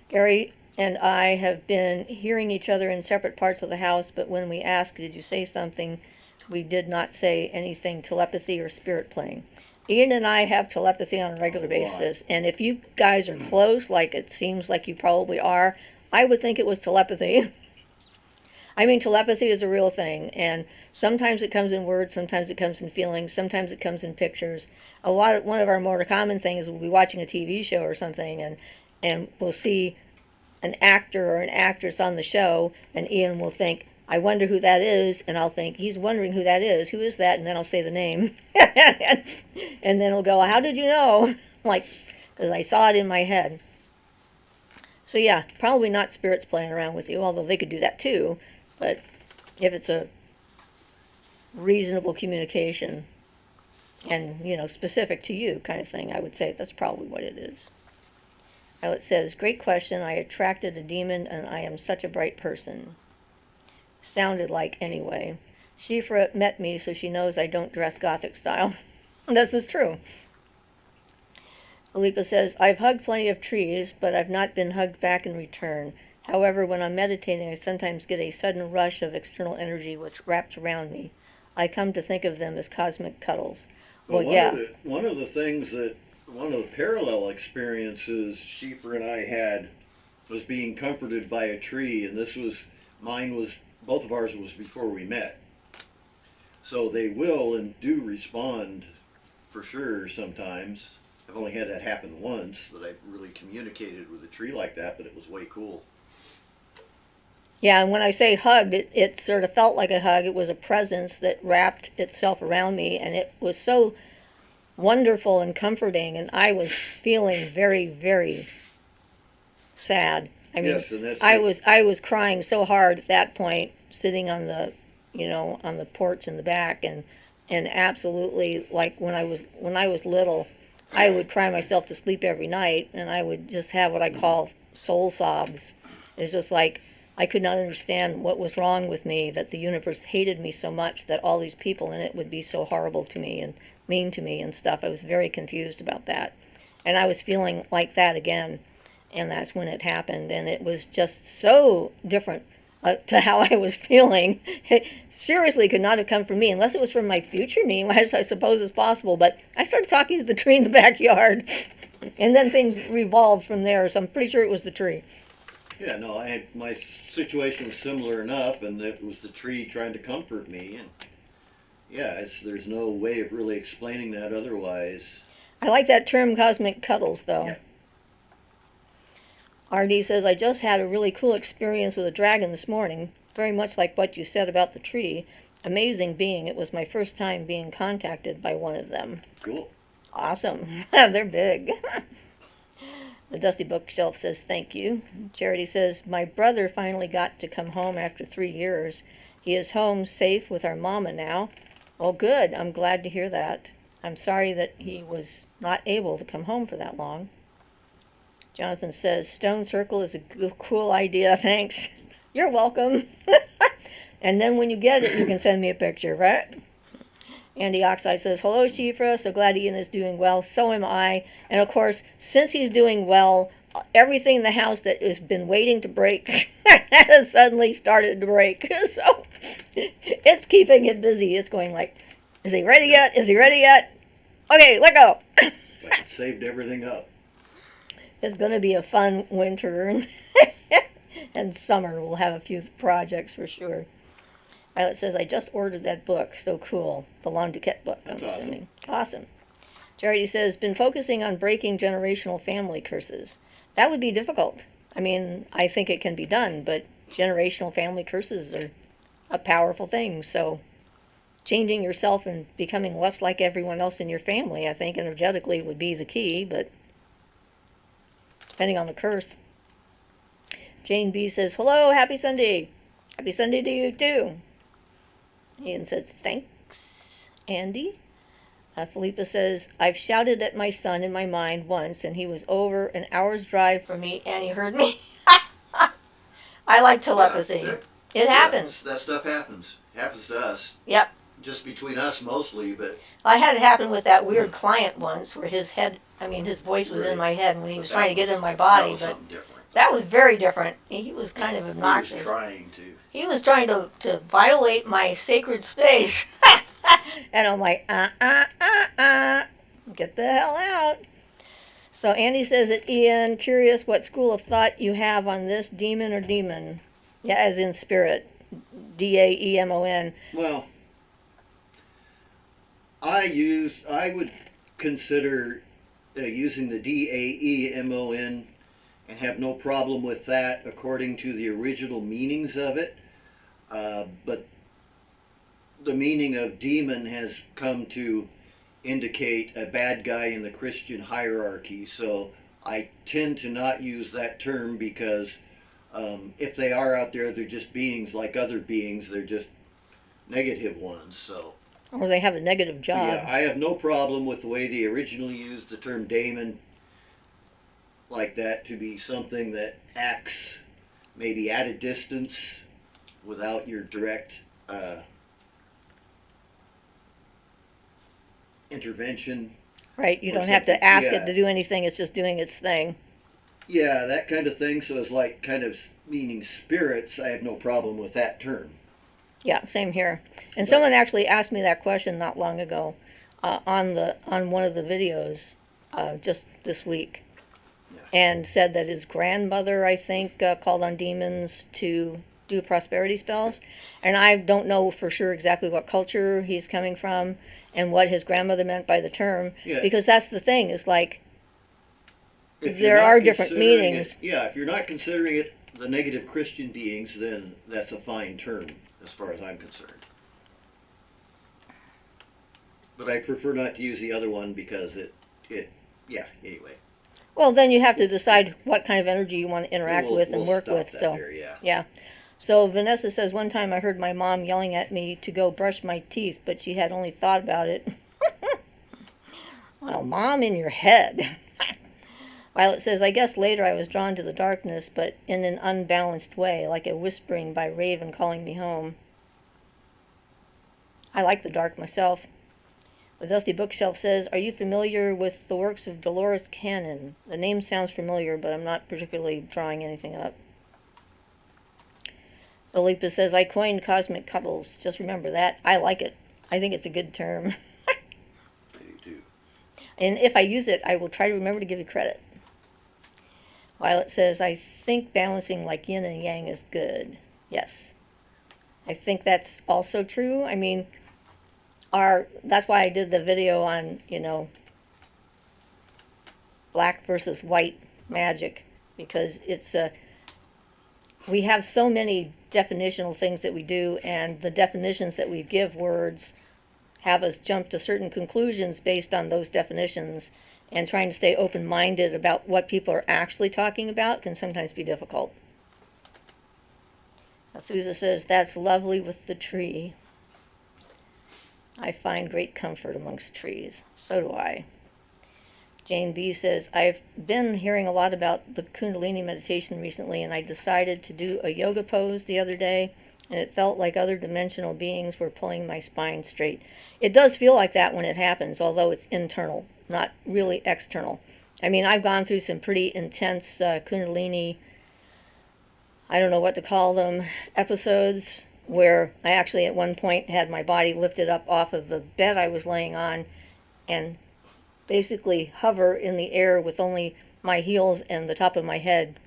S1: Gary and I have been hearing each other in separate parts of the house, but when we asked, did you say something, we did not say anything telepathy or spirit playing. Ian and I have telepathy on a regular basis, and if you guys are close, like it seems like you probably are, I would think it was telepathy. I mean, telepathy is a real thing, and sometimes it comes in words, sometimes it comes in feelings, sometimes it comes in pictures. One of our more common things, we'll be watching a TV show or something, and we'll see an actor or an actress on the show, and Ian will think, I wonder who that is, and I'll think, he's wondering who that is. Who is that? And then I'll say the name. And then he'll go, how did you know? Like, because I saw it in my head. So yeah, probably not spirits playing around with you, although they could do that too. But if it's a reasonable communication and, specific to you kind of thing, I would say that's probably what it is. Now it says, great question. I attracted a demon and I am such a bright person. Sounded like anyway. Siofra met me, so she knows I don't dress Gothic style. This is true. Alipa says, I've hugged plenty of trees, but I've not been hugged back in return. However, when I'm meditating, I sometimes get a sudden rush of external energy which wraps around me. I come to think of them as cosmic cuddles. Well, yeah.
S2: One of the parallel experiences Siofra and I had was being comforted by a tree, and both of ours was before we met. So they will and do respond for sure sometimes. I've only had that happen once, that I really communicated with a tree like that, but it was way cool.
S1: Yeah, and when I say hugged, it sort of felt like a hug. It was a presence that wrapped itself around me, and it was so wonderful and comforting, and I was feeling very, very sad. I mean, yes, and I was crying so hard at that point, sitting on the, on the porch in the back, and absolutely, like when I was little, I would cry myself to sleep every night, and I would just have what I call soul sobs. It's just like I could not understand what was wrong with me, that the universe hated me so much, that all these people in it would be so horrible to me and mean to me and stuff. I was very confused about that, and I was feeling like that again. And that's when it happened, and it was just so different to how I was feeling. It seriously could not have come from me, unless it was from my future me, which I suppose is possible. But I started talking to the tree in the backyard, and then things revolved from there, so I'm pretty sure it was the tree.
S2: Yeah, no, my situation was similar enough, and it was the tree trying to comfort me. And yeah, there's no way of really explaining that otherwise.
S1: I like that term, cosmic cuddles, though.
S2: Yeah.
S1: RD says, I just had a really cool experience with a dragon this morning, very much like what you said about the tree. Amazing being. It was my first time being contacted by one of them.
S2: Cool.
S1: Awesome. They're big. The Dusty Bookshelf says, thank you. Charity says, my brother finally got to come home after 3 years. He is home safe with our mama now. Oh, good. I'm glad to hear that. I'm sorry that he was not able to come home for that long. Jonathan says, Stone Circle is a cool idea, thanks. You're welcome. And then when you get it, you can send me a picture, right? Andy Oxide says, hello, Siofra. So glad Ian is doing well. So am I. And of course, since he's doing well, everything in the house that has been waiting to break has suddenly started to break. So it's keeping it busy. It's going like, is he ready yet? Is he ready yet? Okay, let go.
S2: Like it saved everything up.
S1: It's going to be a fun winter and summer. We'll have a few projects for sure. Violet says, I just ordered that book. So cool. The Long Duquette book, I'm assuming. Awesome. Charity says, been focusing on breaking generational family curses. That would be difficult. I mean, I think it can be done, but generational family curses are a powerful thing. So changing yourself and becoming less like everyone else in your family, I think, energetically would be the key, but depending on the curse. Jane B says, hello, happy Sunday. Happy Sunday to you, too. Ian says, thanks, Andy. Philippa says, I've shouted at my son in my mind once, and he was over an hour's drive from me, and he heard me. I like telepathy. It happens.
S2: That stuff happens. Happens to us.
S1: Yep.
S2: Just between us mostly, but...
S1: I had it happen with that weird client once where his voice was in my head when he was trying to get in my body, but that was very different. He was kind of obnoxious. He was trying to violate my sacred space. And I'm like, get the hell out. So Andy says that, Ian, curious what school of thought you have on this, demon or demon? Yeah, as in spirit. D-A-E-M-O-N.
S2: Well, I would consider using the D-A-E-M-O-N and have no problem with that according to the original meanings of it. But the meaning of demon has come to indicate a bad guy in the Christian hierarchy. So I tend to not use that term because if they are out there, they're just beings like other beings. They're just negative ones. So.
S1: Or they have a negative job.
S2: Yeah, I have no problem with the way they originally used the term daemon like that to be something that acts maybe at a distance without your direct intervention.
S1: Right, you don't have to ask it to do anything, it's just doing its thing.
S2: Yeah, that kind of thing, so it's like kind of meaning spirits. I have no problem with that term.
S1: Yeah, same here. And someone actually asked me that question not long ago on one of the videos just this week, and said that his grandmother, I think, called on demons to do prosperity spells. And I don't know for sure exactly what culture he's coming from and what his grandmother meant by the term, because that's the thing, is like, there are different meanings.
S2: If you're not considering it the negative Christian beings, then that's a fine term, as far as I'm concerned. But I prefer not to use the other one because anyway.
S1: Well, then you have to decide what kind of energy you want to interact with and work with. So, yeah. So Vanessa says, one time I heard my mom yelling at me to go brush my teeth, but she had only thought about it. Well, Mom, in your head. Violet says, I guess later I was drawn to the darkness, but in an unbalanced way, like a whispering by Raven calling me home. I like the dark myself. The Dusty Bookshelf says, are you familiar with the works of Dolores Cannon? The name sounds familiar, but I'm not particularly drawing anything up. Philippa says, I coined cosmic cuddles. Just remember that. I like it. I think it's a good term.
S2: I do too.
S1: And if I use it, I will try to remember to give you credit. Violet says, I think balancing like yin and yang is good. Yes. I think that's also true. I mean, that's why I did the video on, black versus white magic, because it's we have so many definitional things that we do, and the definitions that we give words have us jump to certain conclusions based on those definitions, and trying to stay open-minded about what people are actually talking about can sometimes be difficult. Methuselah says, that's lovely with the tree. I find great comfort amongst trees. So do I. Jane B says, I've been hearing a lot about the Kundalini meditation recently, and I decided to do a yoga pose the other day, and it felt like other dimensional beings were pulling my spine straight. It does feel like that when it happens, although it's internal, not really external. I mean, I've gone through some pretty intense Kundalini, I don't know what to call them, episodes, where I actually at one point had my body lifted up off of the bed I was laying on and basically hover in the air with only my heels and the top of my head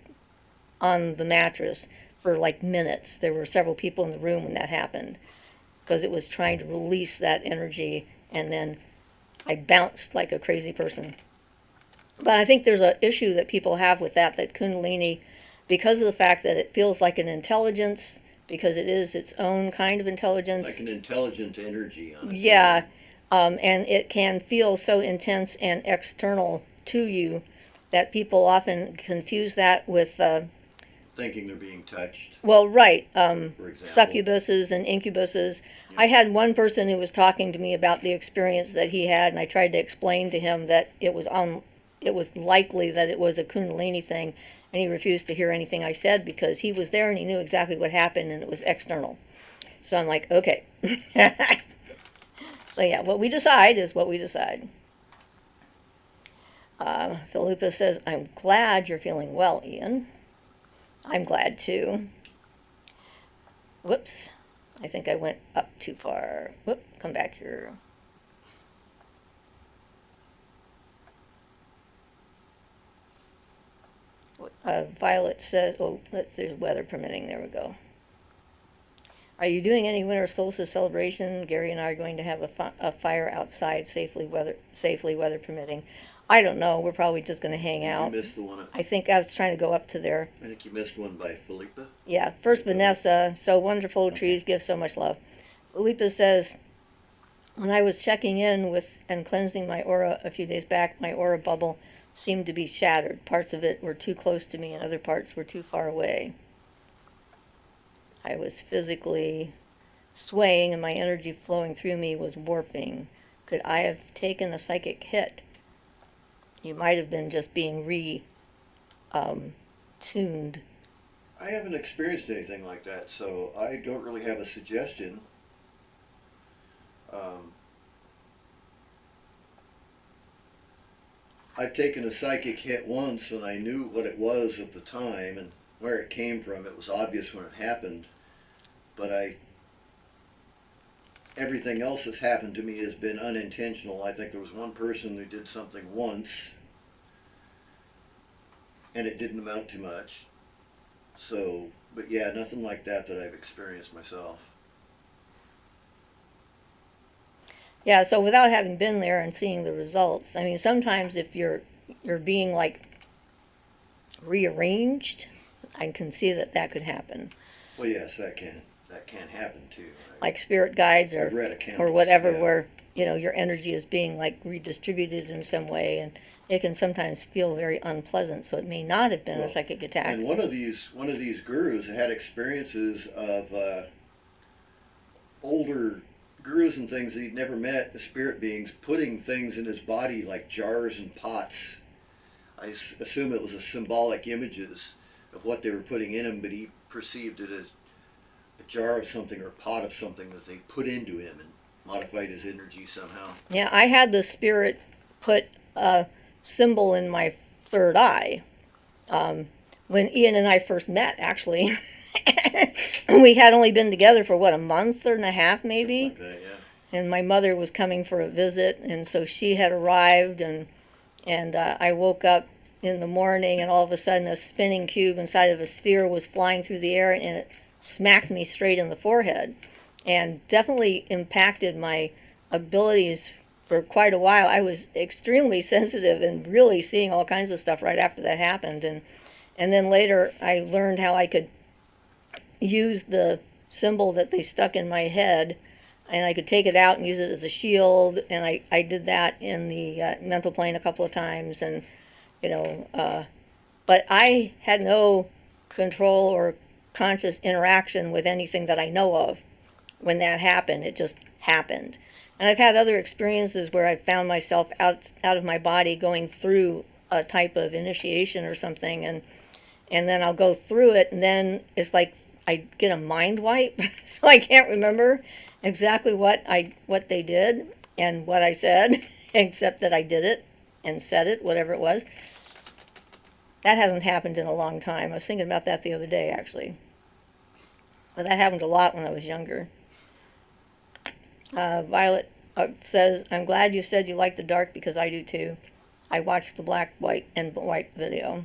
S1: on the mattress for like minutes. There were several people in the room when that happened, because it was trying to release that energy, and then I bounced like a crazy person. But I think there's an issue that people have with that Kundalini, because of the fact that it feels like an intelligence because it is its own kind of intelligence.
S2: Like an intelligent energy on its
S1: Yeah,
S2: own.
S1: and it can feel so intense and external to you that people often confuse that with,
S2: Thinking they're being touched,
S1: well, right,
S2: for example.
S1: succubuses and incubuses.
S2: Yeah.
S1: I had one person who was talking to me about the experience that he had, and I tried to explain to him that it was likely that it was a Kundalini thing, and he refused to hear anything I said because he was there and he knew exactly what happened and it was external. So I'm like, okay. So yeah, what we decide is what we decide. Philippa says, I'm glad you're feeling well, Ian. I'm glad too. Whoops. I think I went up too far. Whoop, come back here. Violet says, oh, there's weather permitting. There we go. Are you doing any winter solstice celebration? Gary and I are going to have a fire outside, safely weather permitting. I don't know. We're probably just going to hang out.
S2: Did you miss the one?
S1: I think I was trying to go up to there.
S2: I think you missed one by Philippa.
S1: Yeah, first Vanessa, so wonderful, trees give so much love. Philippa says, when I was checking in with and cleansing my aura a few days back, my aura bubble seemed to be shattered. Parts of it were too close to me and other parts were too far away. I was physically swaying and my energy flowing through me was warping. Could I have taken a psychic hit? You might have been just being tuned.
S2: I haven't experienced anything like that, so I don't really have a suggestion. I've taken a psychic hit once and I knew what it was at the time and where it came from. It was obvious when it happened, but everything else that's happened to me has been unintentional. I think there was one person who did something once and it didn't amount to much. So, but yeah, nothing like that I've experienced myself.
S1: Yeah, so without having been there and seeing the results, I mean, sometimes if you're being like rearranged, I can see that could happen.
S2: Well, yes, that can happen too.
S1: Like spirit guides
S2: I've read accounts,
S1: or whatever,
S2: yeah.
S1: where your energy is being like redistributed in some way, and it can sometimes feel very unpleasant. So it may not have been a psychic attack.
S2: And one of these gurus had experiences of older gurus and things that he'd never met, the spirit beings, putting things in his body like jars and pots. I assume it was a symbolic images of what they were putting in him, but he perceived it as a jar of something or a pot of something that they put into him and modified his energy somehow.
S1: Yeah, I had the spirit put a symbol in my third eye when Ian and I first met, actually. We had only been together for a month and a half maybe.
S2: Something like that, yeah.
S1: And my mother was coming for a visit, and so she had arrived, and I woke up in the morning, and all of a sudden a spinning cube inside of a sphere was flying through the air, and it smacked me straight in the forehead, and definitely impacted my abilities for quite a while. I was extremely sensitive and really seeing all kinds of stuff right after that happened, and then later I learned how I could use the symbol that they stuck in my head, and I could take it out and use it as a shield, and I did that in the mental plane a couple of times, and but I had no control or conscious interaction with anything that I know of when that happened. It just happened. And I've had other experiences where I've found myself out of my body going through a type of initiation or something, and then I'll go through it, and then it's like I get a mind wipe, so I can't remember exactly what they did and what I said, except that I did it and said it, whatever it was. That hasn't happened in a long time. I was thinking about that the other day, actually. But that happened a lot when I was younger. Violet says, I'm glad you said you like the dark because I do too. I watched the black, white, and white video.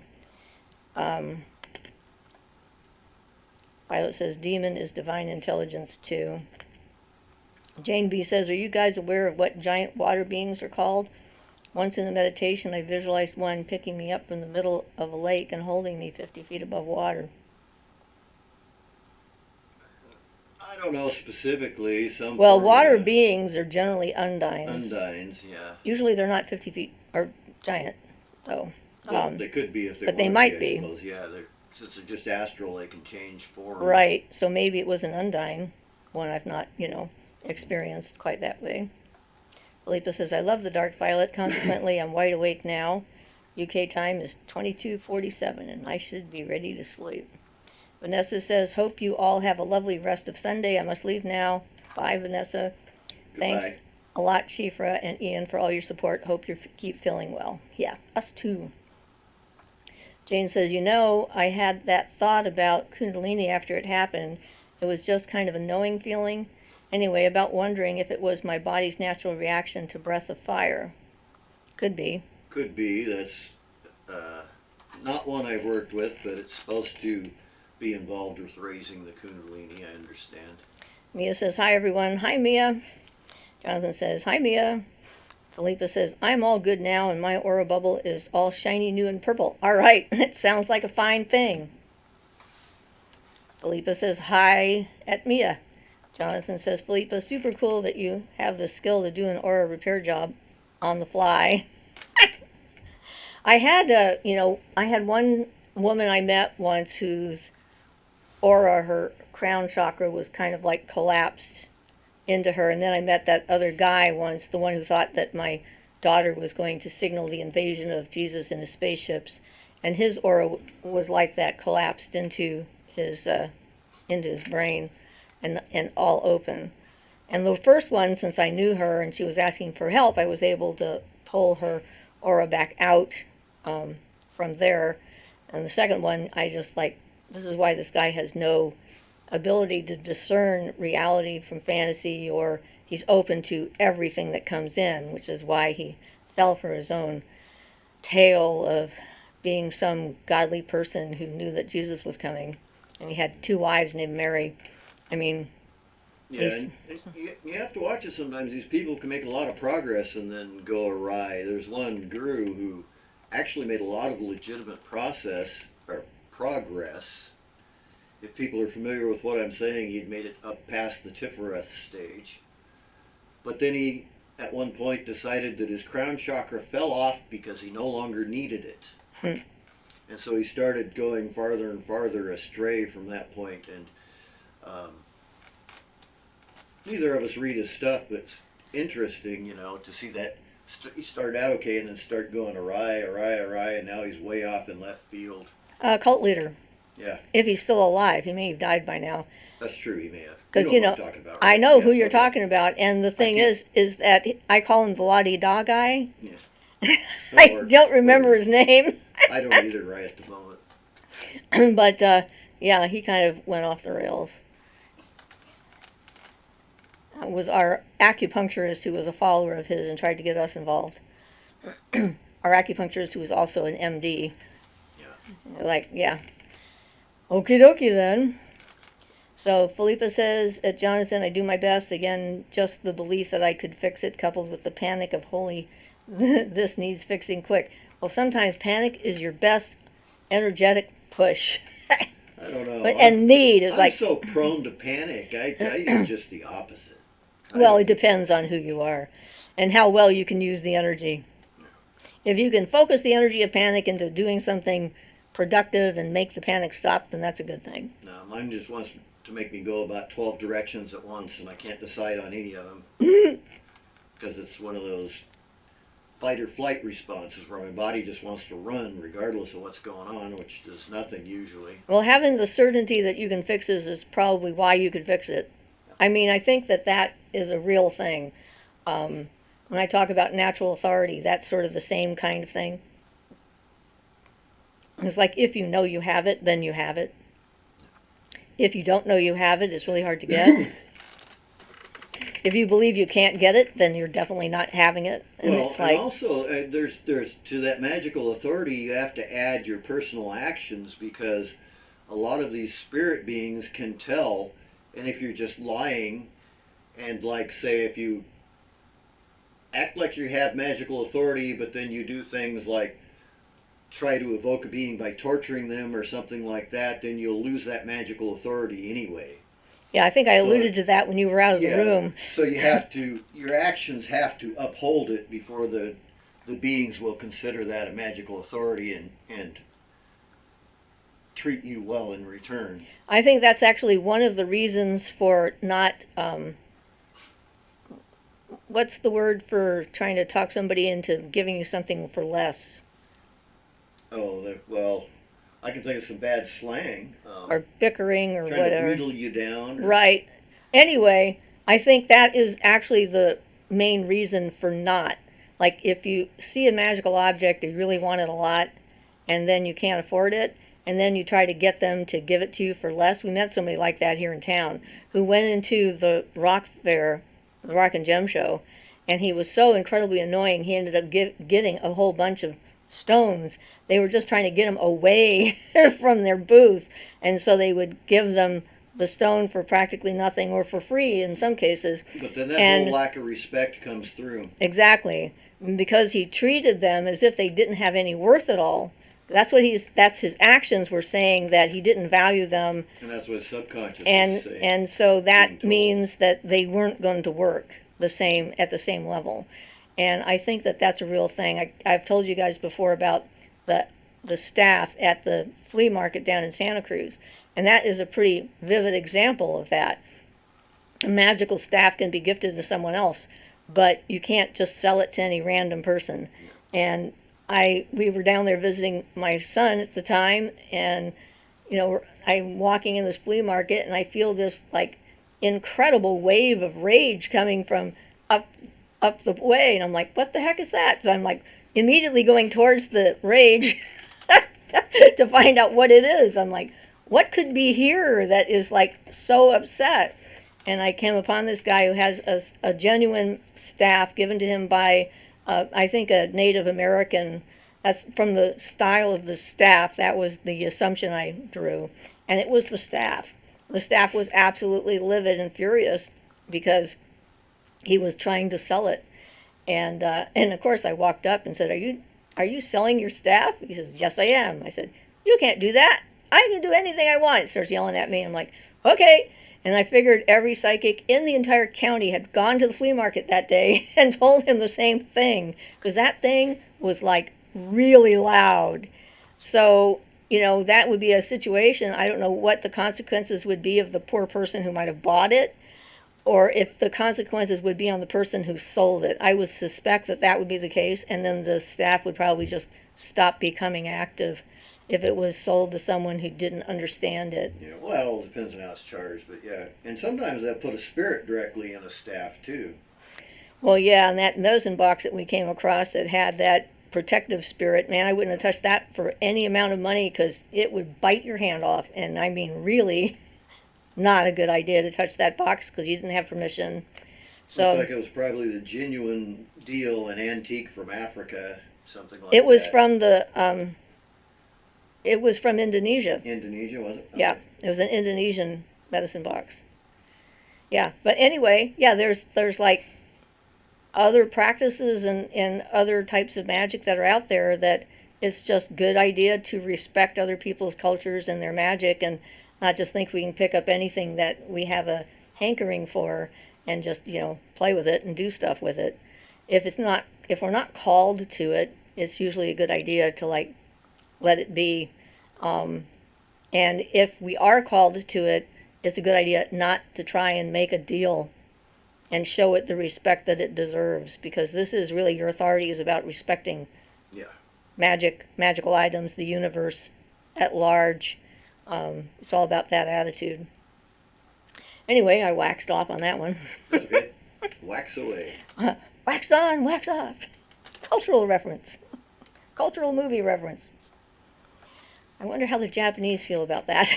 S1: Violet says, demon is divine intelligence too. Jane B says, are you guys aware of what giant water beings are called? Once in a meditation, I visualized one picking me up from the middle of a lake and holding me 50 feet above water.
S2: I don't know specifically. Some
S1: Well,
S2: form
S1: water
S2: of
S1: beings are generally undines.
S2: undines, yeah.
S1: Usually they're not 50 feet or giant, though.
S2: Well, they could be if they
S1: but
S2: wanted
S1: they
S2: to
S1: might
S2: be, I
S1: be.
S2: suppose. Yeah, since they're just astral, they can change form.
S1: Right, so maybe it was an undine, one I've not, experienced quite that way. Philippa says, I love the dark violet, consequently I'm wide awake now. UK time is 22:47 and I should be ready to sleep. Vanessa says, hope you all have a lovely rest of Sunday. I must leave now. Bye, Vanessa.
S2: Goodbye.
S1: Thanks a lot, Siofra and Ian, for all your support. Hope you keep feeling well. Yeah, us too. Jane says, I had that thought about Kundalini after it happened. It was just kind of a knowing feeling. Anyway, about wondering if it was my body's natural reaction to breath of fire. Could be.
S2: Could be. That's not one I've worked with, but it's supposed to be involved with raising the Kundalini, I understand.
S1: Mia says, hi, everyone. Hi, Mia. Jonathan says, hi, Mia. Philippa says, I'm all good now, and my aura bubble is all shiny, new, and purple. All right, it sounds like a fine thing. Philippa says, hi at Mia. Jonathan says, Philippa, super cool that you have the skill to do an aura repair job on the fly. I had one woman I met once whose aura, her crown chakra, was kind of like collapsed into her, and then I met that other guy once, the one who thought that my daughter was going to signal the invasion of Jesus in his spaceships, and his aura was like that, collapsed into his brain, and all open. And the first one, since I knew her and she was asking for help, I was able to pull her aura back out from there. And the second one, I just this is why this guy has no ability to discern reality from fantasy, or he's open to everything that comes in, which is why he fell for his own tale of being some godly person who knew that Jesus was coming. And he had 2 wives named Mary. I mean,
S2: yeah, and you have to watch it sometimes. These people can make a lot of progress and then go awry. There's one guru who actually made a lot of legitimate progress. If people are familiar with what I'm saying, he'd made it up past the Tiferet stage. But then he, at one point, decided that his crown chakra fell off because he no longer needed it. And so he started going farther and farther astray from that point. And neither of us read his stuff, but it's interesting, to see that he started out okay and then start going awry, and now he's way off in left field.
S1: Cult leader.
S2: Yeah.
S1: If he's still alive, he may have died by now.
S2: That's true, he may have.
S1: Because,
S2: what I'm talking about, right?
S1: I know
S2: Yeah,
S1: who you're
S2: okay.
S1: talking about, and the thing is that I call him the la-di-da guy.
S2: Yeah.
S1: I don't remember his name.
S2: I don't either right at the moment.
S1: But, yeah, he kind of went off the rails. It was our acupuncturist who was a follower of his and tried to get us involved. Our acupuncturist who was also an MD. Yeah. Okie dokie then. So Philippa says, Jonathan, I do my best. Again, just the belief that I could fix it, coupled with the panic of, holy, this needs fixing quick. Well, sometimes panic is your best energetic push.
S2: I don't know.
S1: And need is
S2: I'm so prone to panic. I do just the opposite.
S1: Well, it depends on who you are and how well you can use the energy. If you can focus the energy of panic into doing something productive and make the panic stop, then that's a good thing.
S2: No, mine just wants to make me go about 12 directions at once, and I can't decide on any of them. Because it's one of those fight or flight responses where my body just wants to run regardless of what's going on, which does nothing usually.
S1: Well, having the certainty that you can fix it is probably why you could fix it. I mean, I think that is a real thing. When I talk about natural authority, that's sort of the same kind of thing. It's like, if you know you have it, then you have it. If you don't know you have it, it's really hard to get. If you believe you can't get it, then you're definitely not having it. And
S2: Well,
S1: it's like,
S2: and also, there's to that magical authority, you have to add your personal actions, because a lot of these spirit beings can tell, and if you're just lying, and like, say, if you act like you have magical authority, but then you do things like try to evoke a being by torturing them or something like that, then you'll lose that magical authority anyway.
S1: Yeah, I think I
S2: So-
S1: alluded to that when you were out of the room.
S2: So your actions have to uphold it before the beings will consider that a magical authority and treat you well in return.
S1: I think that's actually one of the reasons for not, what's the word for trying to talk somebody into giving you something for less?
S2: Oh, well, I can think of some bad slang.
S1: Or bickering or
S2: Trying
S1: whatever.
S2: to wheedle you down.
S1: Right. Anyway, I think that is actually the main reason for not. Like, if you see a magical object, you really want it a lot, and then you can't afford it, and then you try to get them to give it to you for less. We met somebody like that here in town who went into the rock fair, the Rock and Gem show, and he was so incredibly annoying, he ended up getting a whole bunch of stones. They were just trying to get him away from their booth, and so they would give them the stone for practically nothing or for free in some cases.
S2: But then that whole lack of respect comes through.
S1: Exactly. Because he treated them as if they didn't have any worth at all. That's his actions were saying, that he didn't value them.
S2: And that's what his subconscious
S1: and
S2: is saying.
S1: and so that means that they weren't going to work at the same level. And I think that that's a real thing. I've told you guys before about the staff at the flea market down in Santa Cruz, and that is a pretty vivid example of that. A magical staff can be gifted to someone else, but you can't just sell it to any random person. And we were down there visiting my son at the time, and I'm walking in this flea market, and I feel this like incredible wave of rage coming from up the way, and I'm like, what the heck is that? So I'm like immediately going towards the rage to find out what it is. I'm like, what could be here that is like so upset? And I came upon this guy who has a genuine staff given to him by, I think, a Native American. That's from the style of the staff. That was the assumption I drew. And it was the staff. The staff was absolutely livid and furious because he was trying to sell it. And of course I walked up and said, are you selling your staff? He says, yes, I am. I said, you can't do that. I can do anything I want. He starts yelling at me. I'm like, okay. And I figured every psychic in the entire county had gone to the flea market that day and told him the same thing, because that thing was like really loud. So, that would be a situation. I don't know what the consequences would be of the poor person who might have bought it, or if the consequences would be on the person who sold it. I would suspect that would be the case, and then the staff would probably just stop becoming active if it was sold to someone who didn't understand it.
S2: Yeah, well, that all depends on how it's charged, but yeah. And sometimes that put a spirit directly in a staff, too.
S1: Well, yeah, and that medicine box that we came across that had that protective spirit, man, I wouldn't have touched that for any amount of money, because it would bite your hand off. And I mean, really not a good idea to touch that box because you didn't have permission. So
S2: Looks like it was probably the genuine deal, an antique from Africa, something like that.
S1: it was from it was from Indonesia.
S2: Indonesia, was it? Okay.
S1: Yeah, it was an Indonesian medicine box. Yeah, but anyway, yeah, there's like other practices and other types of magic that are out there that it's just good idea to respect other people's cultures and their magic, and not just think we can pick up anything that we have a hankering for and just, play with it and do stuff with it. If we're not called to it, it's usually a good idea to like let it be. And if we are called to it, it's a good idea not to try and make a deal and show it the respect that it deserves, because this is really, your authority is about respecting magical items, the universe at large. It's all about that attitude. Anyway, I waxed off on that one.
S2: That's okay. Wax away.
S1: Wax on, wax off. Cultural reference. Cultural movie reference. I wonder how the Japanese feel about that.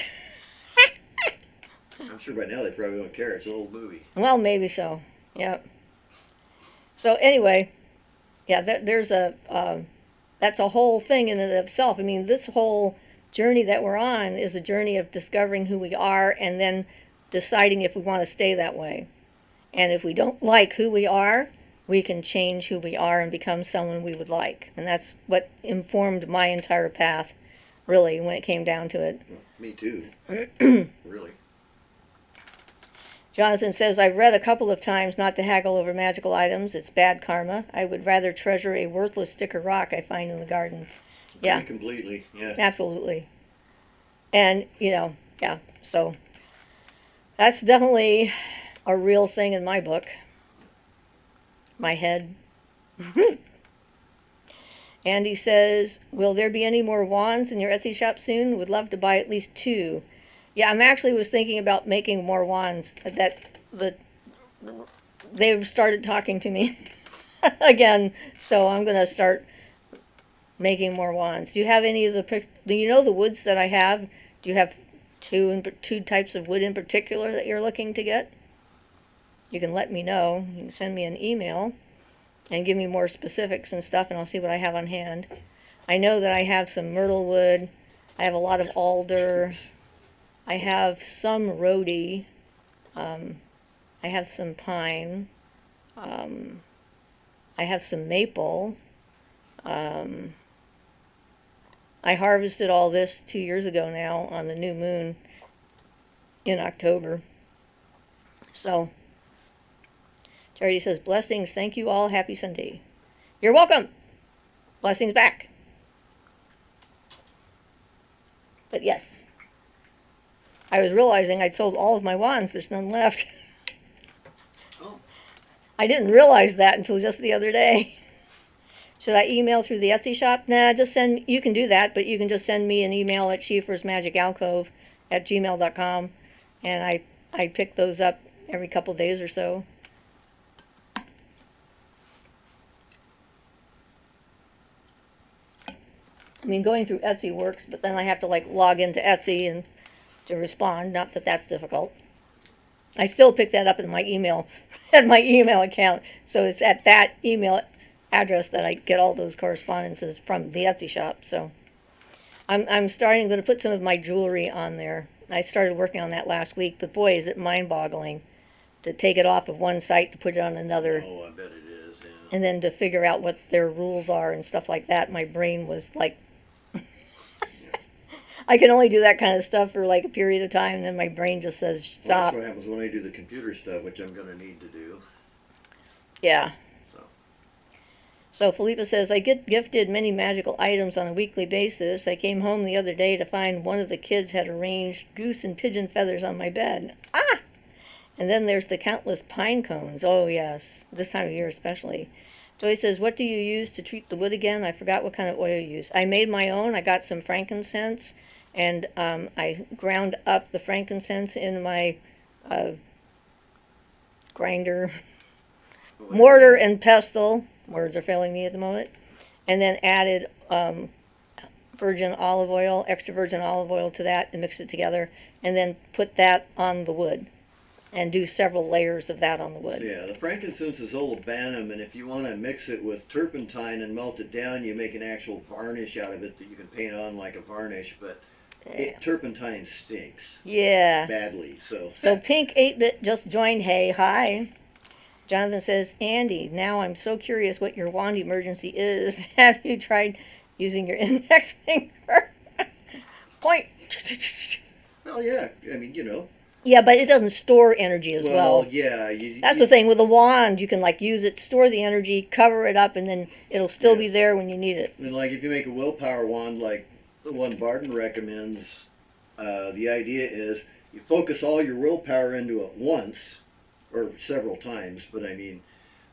S2: I'm sure by now they probably don't care. It's an old movie.
S1: Well, maybe so. Yeah. So anyway, yeah, there's that's a whole thing in and of itself. I mean, this whole journey that we're on is a journey of discovering who we are and then deciding if we want to stay that way. And if we don't like who we are, we can change who we are and become someone we would like. And that's what informed my entire path, really, when it came down to it.
S2: Well, me too. Really.
S1: Jonathan says, I've read a couple of times not to haggle over magical items. It's bad karma. I would rather treasure a worthless stick or rock I find in the garden. Yeah.
S2: Agree completely, yeah.
S1: Absolutely. And, yeah, so that's definitely a real thing in my book. My head. Andy says, will there be any more wands in your Etsy shop soon? Would love to buy at least 2. Yeah, I'm actually was thinking about making more wands. They've started talking to me again, so I'm going to start making more wands. Do you have any of the, do you know the woods that I have? Do you have two types of wood in particular that you're looking to get? You can let me know. You can send me an email and give me more specifics and stuff, and I'll see what I have on hand. I know that I have some myrtle wood. I have a lot of alder. I have some rhodey. I have some pine. I have some maple. I harvested all this 2 years ago now on the new moon in October. So, Charity says, blessings, thank you all, happy Sunday. You're welcome. Blessings back. But yes, I was realizing I'd sold all of my wands. There's none left.
S2: Oh.
S1: I didn't realize that until just the other day. Should I email through the Etsy shop? Nah, just send, you can do that, but you can just send me an email at siofrasmagicalcove@gmail.com, and I pick those up every couple days or so. I mean, going through Etsy works, but then I have to log into Etsy and to respond. Not that that's difficult. I still pick that up in my email, at my email account. So it's at that email address that I get all those correspondences from the Etsy shop. So I'm going to put some of my jewelry on there. I started working on that last week, but boy, is it mind-boggling to take it off of one site to put it on another.
S2: Oh, I bet it is, yeah.
S1: And then to figure out what their rules are and stuff like that. My brain was like, I can only do that kind of stuff for a period of time, and then my brain just says stop.
S2: Well, that's what happens when I do the computer stuff, which I'm going to need to do.
S1: Yeah. So Philippa says, I get gifted many magical items on a weekly basis. I came home the other day to find one of the kids had arranged goose and pigeon feathers on my bed. Ah! And then there's the countless pine cones. Oh, yes. This time of year especially. Joy says, what do you use to treat the wood again? I forgot what kind of oil you use. I made my own. I got some frankincense. And I ground up the frankincense in my grinder, mortar and pestle. Words are failing me at the moment. And then added virgin olive oil, extra virgin olive oil to that, and mixed it together. And then put that on the wood. And do several layers of that on the wood.
S2: So yeah, the frankincense is olibanum, and if you want to mix it with turpentine and melt it down, you make an actual varnish out of it that you can paint on like a varnish, but turpentine stinks.
S1: Yeah.
S2: Badly, so.
S1: So Pink 8-Bit just joined. Hey, hi. Jonathan says, Andy, now I'm so curious what your wand emergency is. Have you tried using your index finger? Point.
S2: Well, yeah, I mean,
S1: Yeah, but it doesn't store energy as well.
S2: Yeah.
S1: That's the thing. With a wand, you can use it, store the energy, cover it up, and then it'll still be there when you need it.
S2: And if you make a willpower wand like the one Barton recommends, the idea is you focus all your willpower into it once, or several times, but I mean,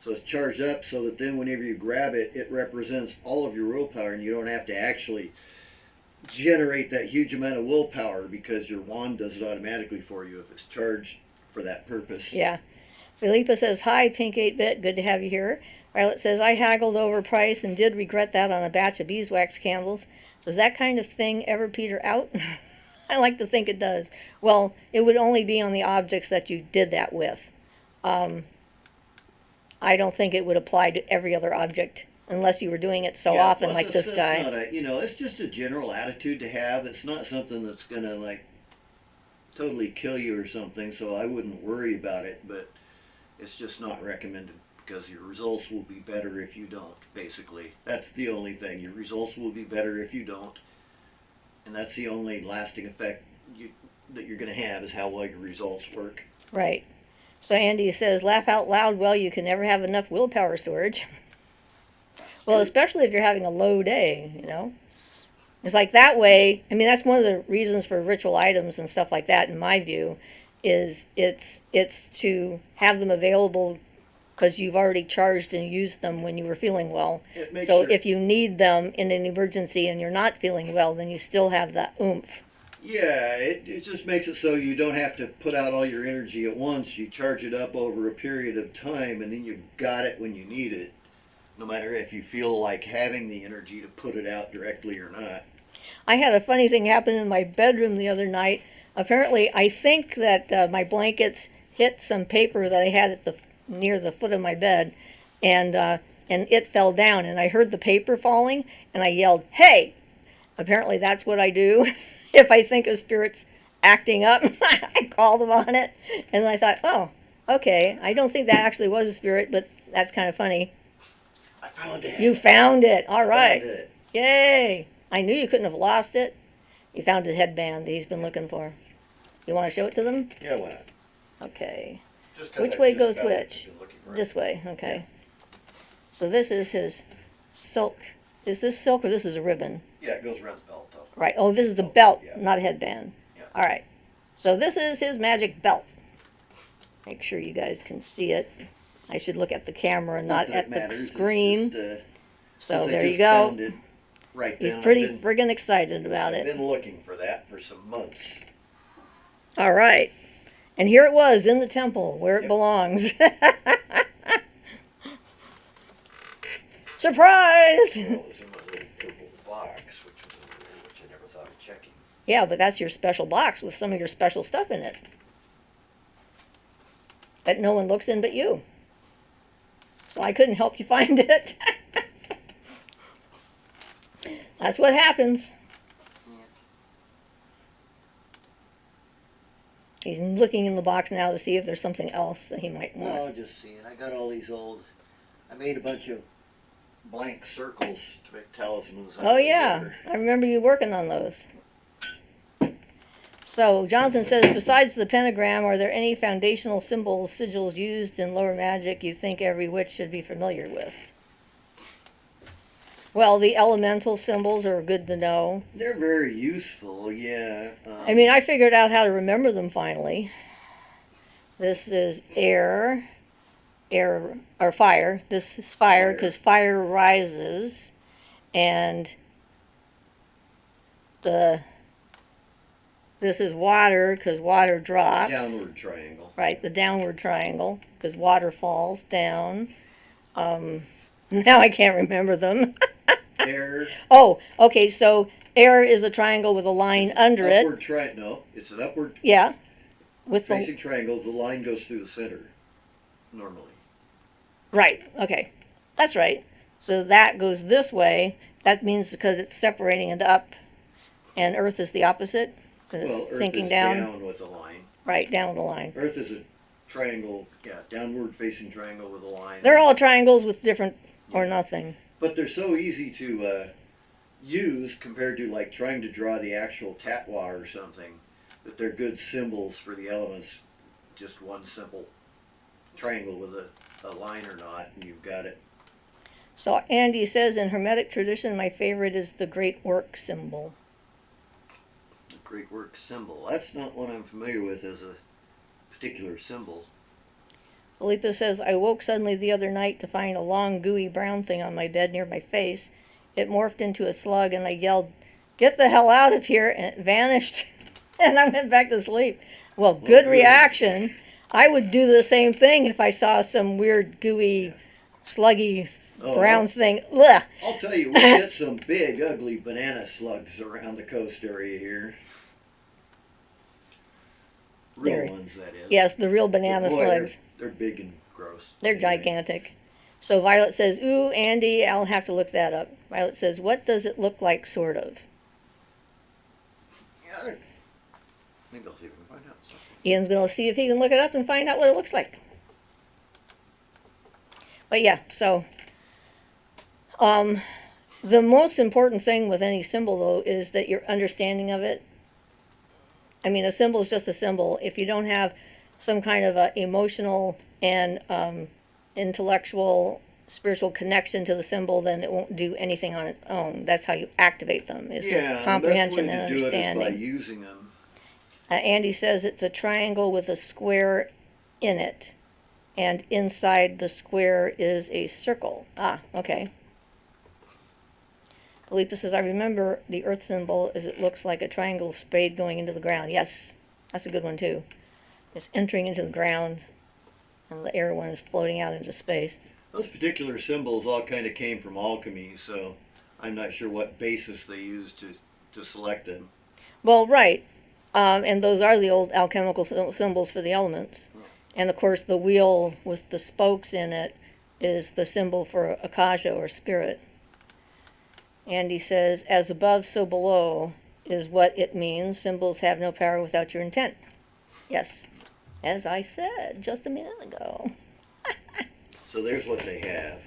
S2: so it's charged up so that then whenever you grab it, it represents all of your willpower, and you don't have to actually generate that huge amount of willpower because your wand does it automatically for you if it's charged for that purpose.
S1: Yeah. Philippa says, hi, Pink 8-Bit, good to have you here. Violet says, I haggled over price and did regret that on a batch of beeswax candles. Does that kind of thing ever peter out? I like to think it does. Well, it would only be on the objects that you did that with. I don't think it would apply to every other object unless you were doing it so often like this guy.
S2: Not it's just a general attitude to have. It's not something that's going to totally kill you or something, so I wouldn't worry about it, but it's just not recommended because your results will be better if you don't, basically. That's the only thing. Your results will be better if you don't, and that's the only lasting effect that you're going to have is how well your results work.
S1: Right. So Andy says, laugh out loud. Well, you can never have enough willpower storage. Well, especially if you're having a low day, you know. It's like that way. I mean, that's one of the reasons for ritual items and stuff like that, in my view, is it's to have them available because you've already charged and used them when you were feeling well. So if you need them in an emergency and you're not feeling well, then you still have that oomph.
S2: Yeah, it just makes it so you don't have to put out all your energy at once. You charge it up over a period of time, and then you've got it when you need it, no matter if you feel like having the energy to put it out directly or not.
S1: I had a funny thing happen in my bedroom the other night. Apparently, I think that my blankets hit some paper that I had at the near the foot of my bed, and it fell down, and I heard the paper falling, and I yelled, "Hey!" Apparently, that's what I do. If I think of spirits acting up, I call them on it, and I thought, oh, okay. I don't think that actually was a spirit, but that's kind of funny.
S2: I found it.
S1: You found it. All right.
S2: Found it.
S1: Yay! I knew you couldn't have lost it. You found a headband that he's been looking for. You want to show it to them?
S2: Yeah, why not?
S1: Okay.
S2: Just 'cause
S1: Which
S2: I
S1: way
S2: just
S1: goes
S2: found it,
S1: which?
S2: I've been looking for it.
S1: This way. Okay. So this is his silk. Is this silk or this is a ribbon?
S2: Yeah, it goes around the belt, though.
S1: Right. Oh, this is a belt,
S2: Yeah.
S1: not a headband.
S2: Yeah.
S1: All right. So this is his magic belt. Make sure you guys can see it. I should look at the camera, not
S2: that
S1: at
S2: it
S1: the
S2: matters, it's
S1: screen.
S2: just,
S1: So
S2: since I
S1: there you
S2: just
S1: go.
S2: found it right
S1: He's
S2: down,
S1: pretty
S2: I've
S1: friggin' excited about it.
S2: been looking for that for some months.
S1: All right. And here it was in the temple where it
S2: Yep.
S1: belongs. Surprise!
S2: Well, it was in my little purple box, which was over there, which I never thought of checking.
S1: Yeah, but that's your special box with some of your special stuff in it. That no one looks in but you. So I couldn't help you find it. That's what happens. He's looking in the box now to see if there's something else that he might want.
S2: No, just seeing. I got all these old. I made a bunch of blank circles to make talismans.
S1: Oh yeah, I remember you working on those. So Jonathan says, besides the pentagram, are there any foundational symbols, sigils used in lower magic you think every witch should be familiar with? Well, the elemental symbols are good to know.
S2: They're very useful, yeah.
S1: I mean, I figured out how to remember them finally. This is air, or fire. This is fire because fire rises, and this is water because water drops.
S2: Downward triangle.
S1: Right, the downward triangle because water falls down. Now I can't remember them.
S2: Air.
S1: Oh, okay, so air is a triangle with a line under it.
S2: No, it's an upward
S1: Yeah. With the
S2: facing triangle. The line goes through the center, normally.
S1: right, okay. That's right. So that goes this way. That means because it's separating into up, and Earth is the opposite. 'Cause
S2: Well,
S1: it's
S2: Earth
S1: sinking
S2: is
S1: down.
S2: with a line.
S1: Right, down the line.
S2: Earth is a triangle, yeah, downward facing triangle with a line.
S1: They're all triangles with different or nothing.
S2: But they're so easy to use compared to like trying to draw the actual tatwa or something, that they're good symbols for the elements. Just one simple triangle with a line or not, and you've got it.
S1: So Andy says, in Hermetic tradition, my favorite is the Great Work symbol.
S2: The Great Work symbol. That's not one I'm familiar with as a particular symbol.
S1: Felipe says, I woke suddenly the other night to find a long, gooey brown thing on my bed near my face. It morphed into a slug, and I yelled, get the hell out of here, and it vanished. And I went back to sleep. Well, good reaction. I would do the same thing if I saw some weird, gooey, sluggy brown thing. Ugh.
S2: I'll tell you, we get some big, ugly banana slugs around the coast area here. Real ones, that is.
S1: Yes, the real banana
S2: But boy,
S1: slugs.
S2: They're big and gross.
S1: They're
S2: Anyway.
S1: gigantic. So Violet says, ooh, Andy, I'll have to look that up. Violet says, what does it look like, sort of?
S2: Yeah, maybe I'll see if we can find out something.
S1: Ian's going to see if he can look it up and find out what it looks like. But yeah, so the most important thing with any symbol, though, is that your understanding of it. I mean, a symbol is just a symbol. If you don't have some kind of a emotional and intellectual, spiritual connection to the symbol, then it won't do anything on its own. That's how you activate them, is with comprehension and
S2: the best way to do it is
S1: understanding.
S2: by using them.
S1: Andy says it's a triangle with a square in it, and inside the square is a circle. Ah, okay. Felipa says, I remember the earth symbol as it looks like a triangle spade going into the ground. Yes, that's a good one too. It's entering into the ground, and the air one is floating out into space.
S2: Those particular symbols all kind of came from alchemy, so I'm not sure what basis they used to select them.
S1: Well, right. And those are the old alchemical symbols for the elements. And of course, the wheel with the spokes in it is the symbol for Akasha or spirit. And he says, as above, so below is what it means. Symbols have no power without your intent. Yes, as I said just a minute ago.
S2: So there's what they have.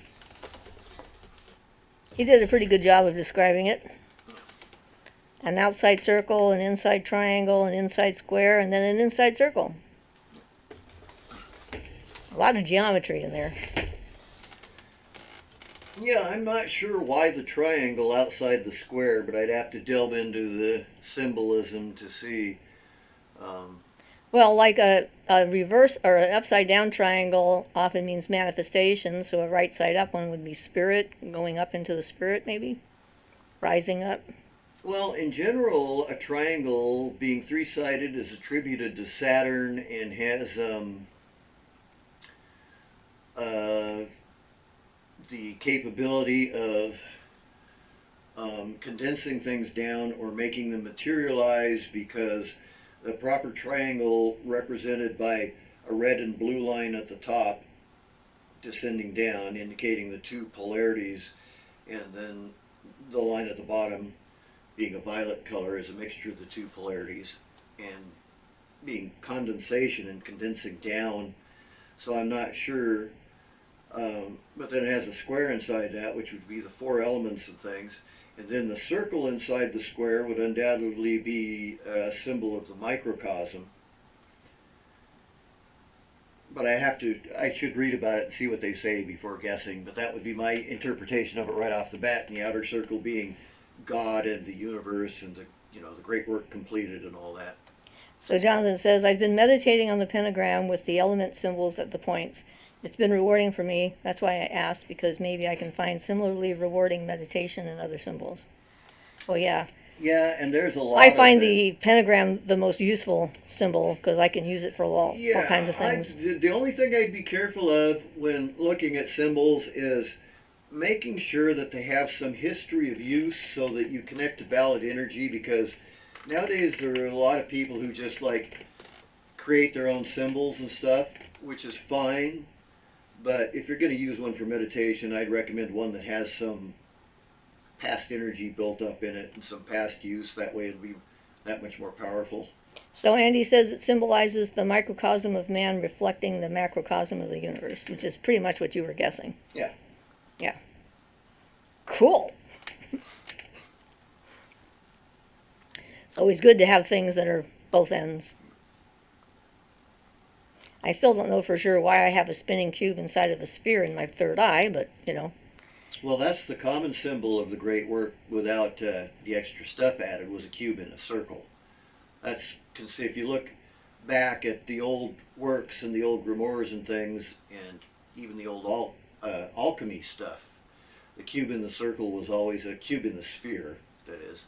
S1: He did a pretty good job of describing it. An outside circle, an inside triangle, an inside square, and then an inside circle. A lot of geometry in there.
S2: Yeah, I'm not sure why the triangle outside the square, but I'd have to delve into the symbolism to see.
S1: Well, like a reverse or an upside down triangle often means manifestation, so a right side up one would be spirit, going up into the spirit maybe, rising up.
S2: Well, in general, a triangle being three-sided is attributed to Saturn and has the capability of condensing things down or making them materialize, because the proper triangle represented by a red and blue line at the top descending down indicating the two polarities, and then the line at the bottom being a violet color is a mixture of the two polarities, and being condensation and condensing down. So I'm not sure, but then it has a square inside that, which would be the four elements and things. And then the circle inside the square would undoubtedly be a symbol of the microcosm. But I should read about it and see what they say before guessing. But that would be my interpretation of it right off the bat. And the outer circle being God and the universe and the great work completed and all that.
S1: So Jonathan says, I've been meditating on the pentagram with the element symbols at the points. It's been rewarding for me. That's why I asked, because maybe I can find similarly rewarding meditation and other symbols. Well, yeah.
S2: Yeah, and there's a lot
S1: I find the pentagram the most useful symbol because I can use it for all kinds of things.
S2: The only thing I'd be careful of when looking at symbols is making sure that they have some history of use so that you connect to valid energy, because nowadays there are a lot of people who just create their own symbols and stuff, which is fine. But if you're going to use one for meditation, I'd recommend one that has some past energy built up in it and some past use. That way it'll be that much more powerful.
S1: So Andy says it symbolizes the microcosm of man reflecting the macrocosm of the universe, which is pretty much what you were guessing.
S2: Yeah.
S1: Yeah. Cool. It's always good to have things that are both ends. I still don't know for sure why I have a spinning cube inside of a sphere in my third eye, but,
S2: Well, that's the common symbol of the great work without the extra stuff added, was a cube in a circle. If you look back at the old works and the old grimoires and things, and even the old alchemy stuff, the cube in the circle was always a cube in the sphere, that is,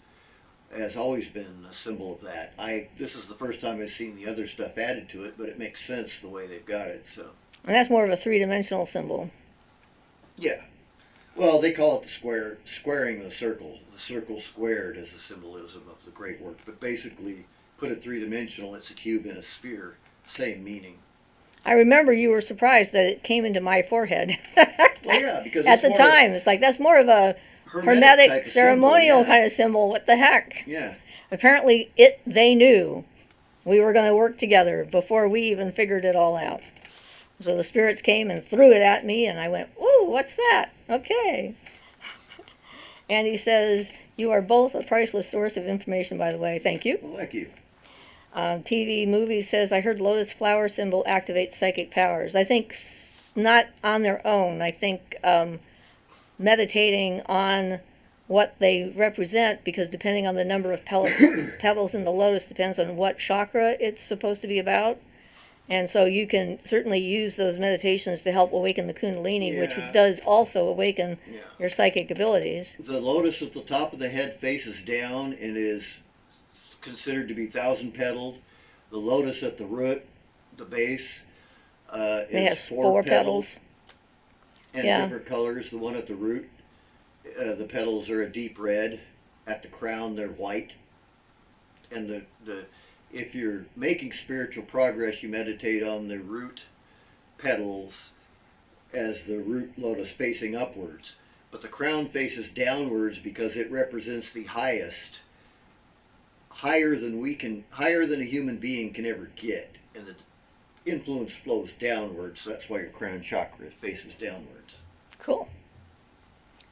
S2: has always been a symbol of that. This is the first time I've seen the other stuff added to it, but it makes sense the way they've got it. So.
S1: And that's more of a three-dimensional symbol.
S2: Yeah. Well, they call it the squaring the circle. The circle squared is the symbolism of the great work. But basically, put it three-dimensional, it's a cube in a sphere. Same meaning.
S1: I remember you were surprised that it came into my forehead.
S2: Well, yeah, because
S1: at the time, it's like, that's more of a hermetic ceremonial kind of symbol. What the heck?
S2: Yeah.
S1: Apparently, they knew we were going to work together before we even figured it all out. So the spirits came and threw it at me, and I went, ooh, what's that? Okay. And he says, you are both a priceless source of information, by the way. Thank you.
S2: Well, thank you.
S1: TV movie says, I heard lotus flower symbol activates psychic powers. I think not on their own. I think meditating on what they represent, because depending on the number of petals in the lotus depends on what chakra it's supposed to be about. And so you can certainly use those meditations to help awaken the Kundalini, which does also awaken your psychic abilities.
S2: The lotus at the top of the head faces down and is considered to be 1,000-petaled. The lotus at the root, the base, is four petals. And different colors. The one at the root, the petals are a deep red. At the crown, they're white. And if you're making spiritual progress, you meditate on the root petals as the root lotus facing upwards. But the crown faces downwards because it represents the highest, higher than a human being can ever get. And the influence flows downwards, so that's why your crown chakra faces downwards.
S1: Cool.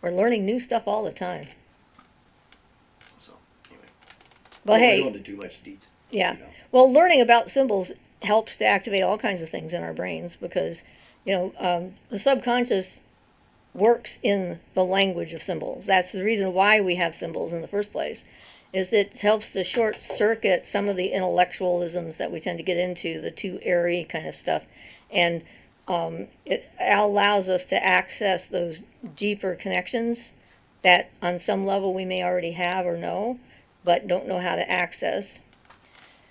S1: We're learning new stuff all the time.
S2: So, anyway.
S1: Well, hey.
S2: Don't go into too much detail.
S1: Yeah. Well, learning about symbols helps to activate all kinds of things in our brains because, the subconscious works in the language of symbols. That's the reason why we have symbols in the first place, is it helps to short circuit some of the intellectualisms that we tend to get into, the too airy kind of stuff. And it allows us to access those deeper connections that on some level we may already have or know, but don't know how to access.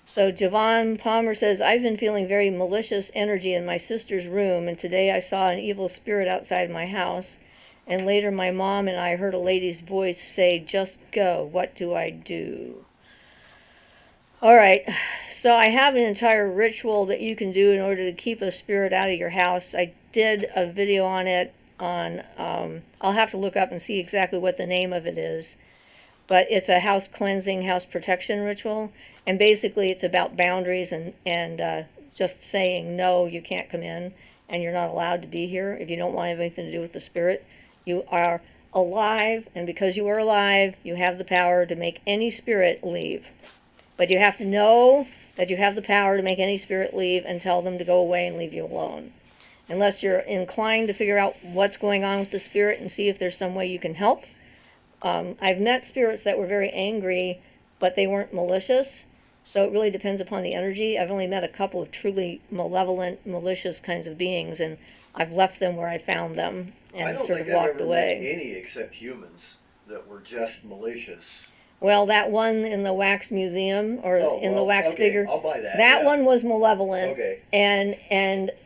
S1: So Javon Palmer says, I've been feeling very malicious energy in my sister's room, and today I saw an evil spirit outside my house, and later my mom and I heard a lady's voice say, just go, what do I do? All right, so I have an entire ritual that you can do in order to keep a spirit out of your house. I did a video on it I'll have to look up and see exactly what the name of it is. But it's a house cleansing, house protection ritual. And basically it's about boundaries and just saying, no, you can't come in and you're not allowed to be here if you don't want to have anything to do with the spirit. You are alive, and because you are alive, you have the power to make any spirit leave. But you have to know that you have the power to make any spirit leave and tell them to go away and leave you alone. Unless you're inclined to figure out what's going on with the spirit and see if there's some way you can help. I've met spirits that were very angry, but they weren't malicious. So it really depends upon the energy. I've only met a couple of truly malevolent, malicious kinds of beings, and I've left them where I found them and sort of walked away.
S2: I don't think I've ever met any except humans that were just malicious.
S1: Well, that one in the wax museum, or the wax figure,
S2: I'll buy that.
S1: That one was malevolent.
S2: Okay.
S1: And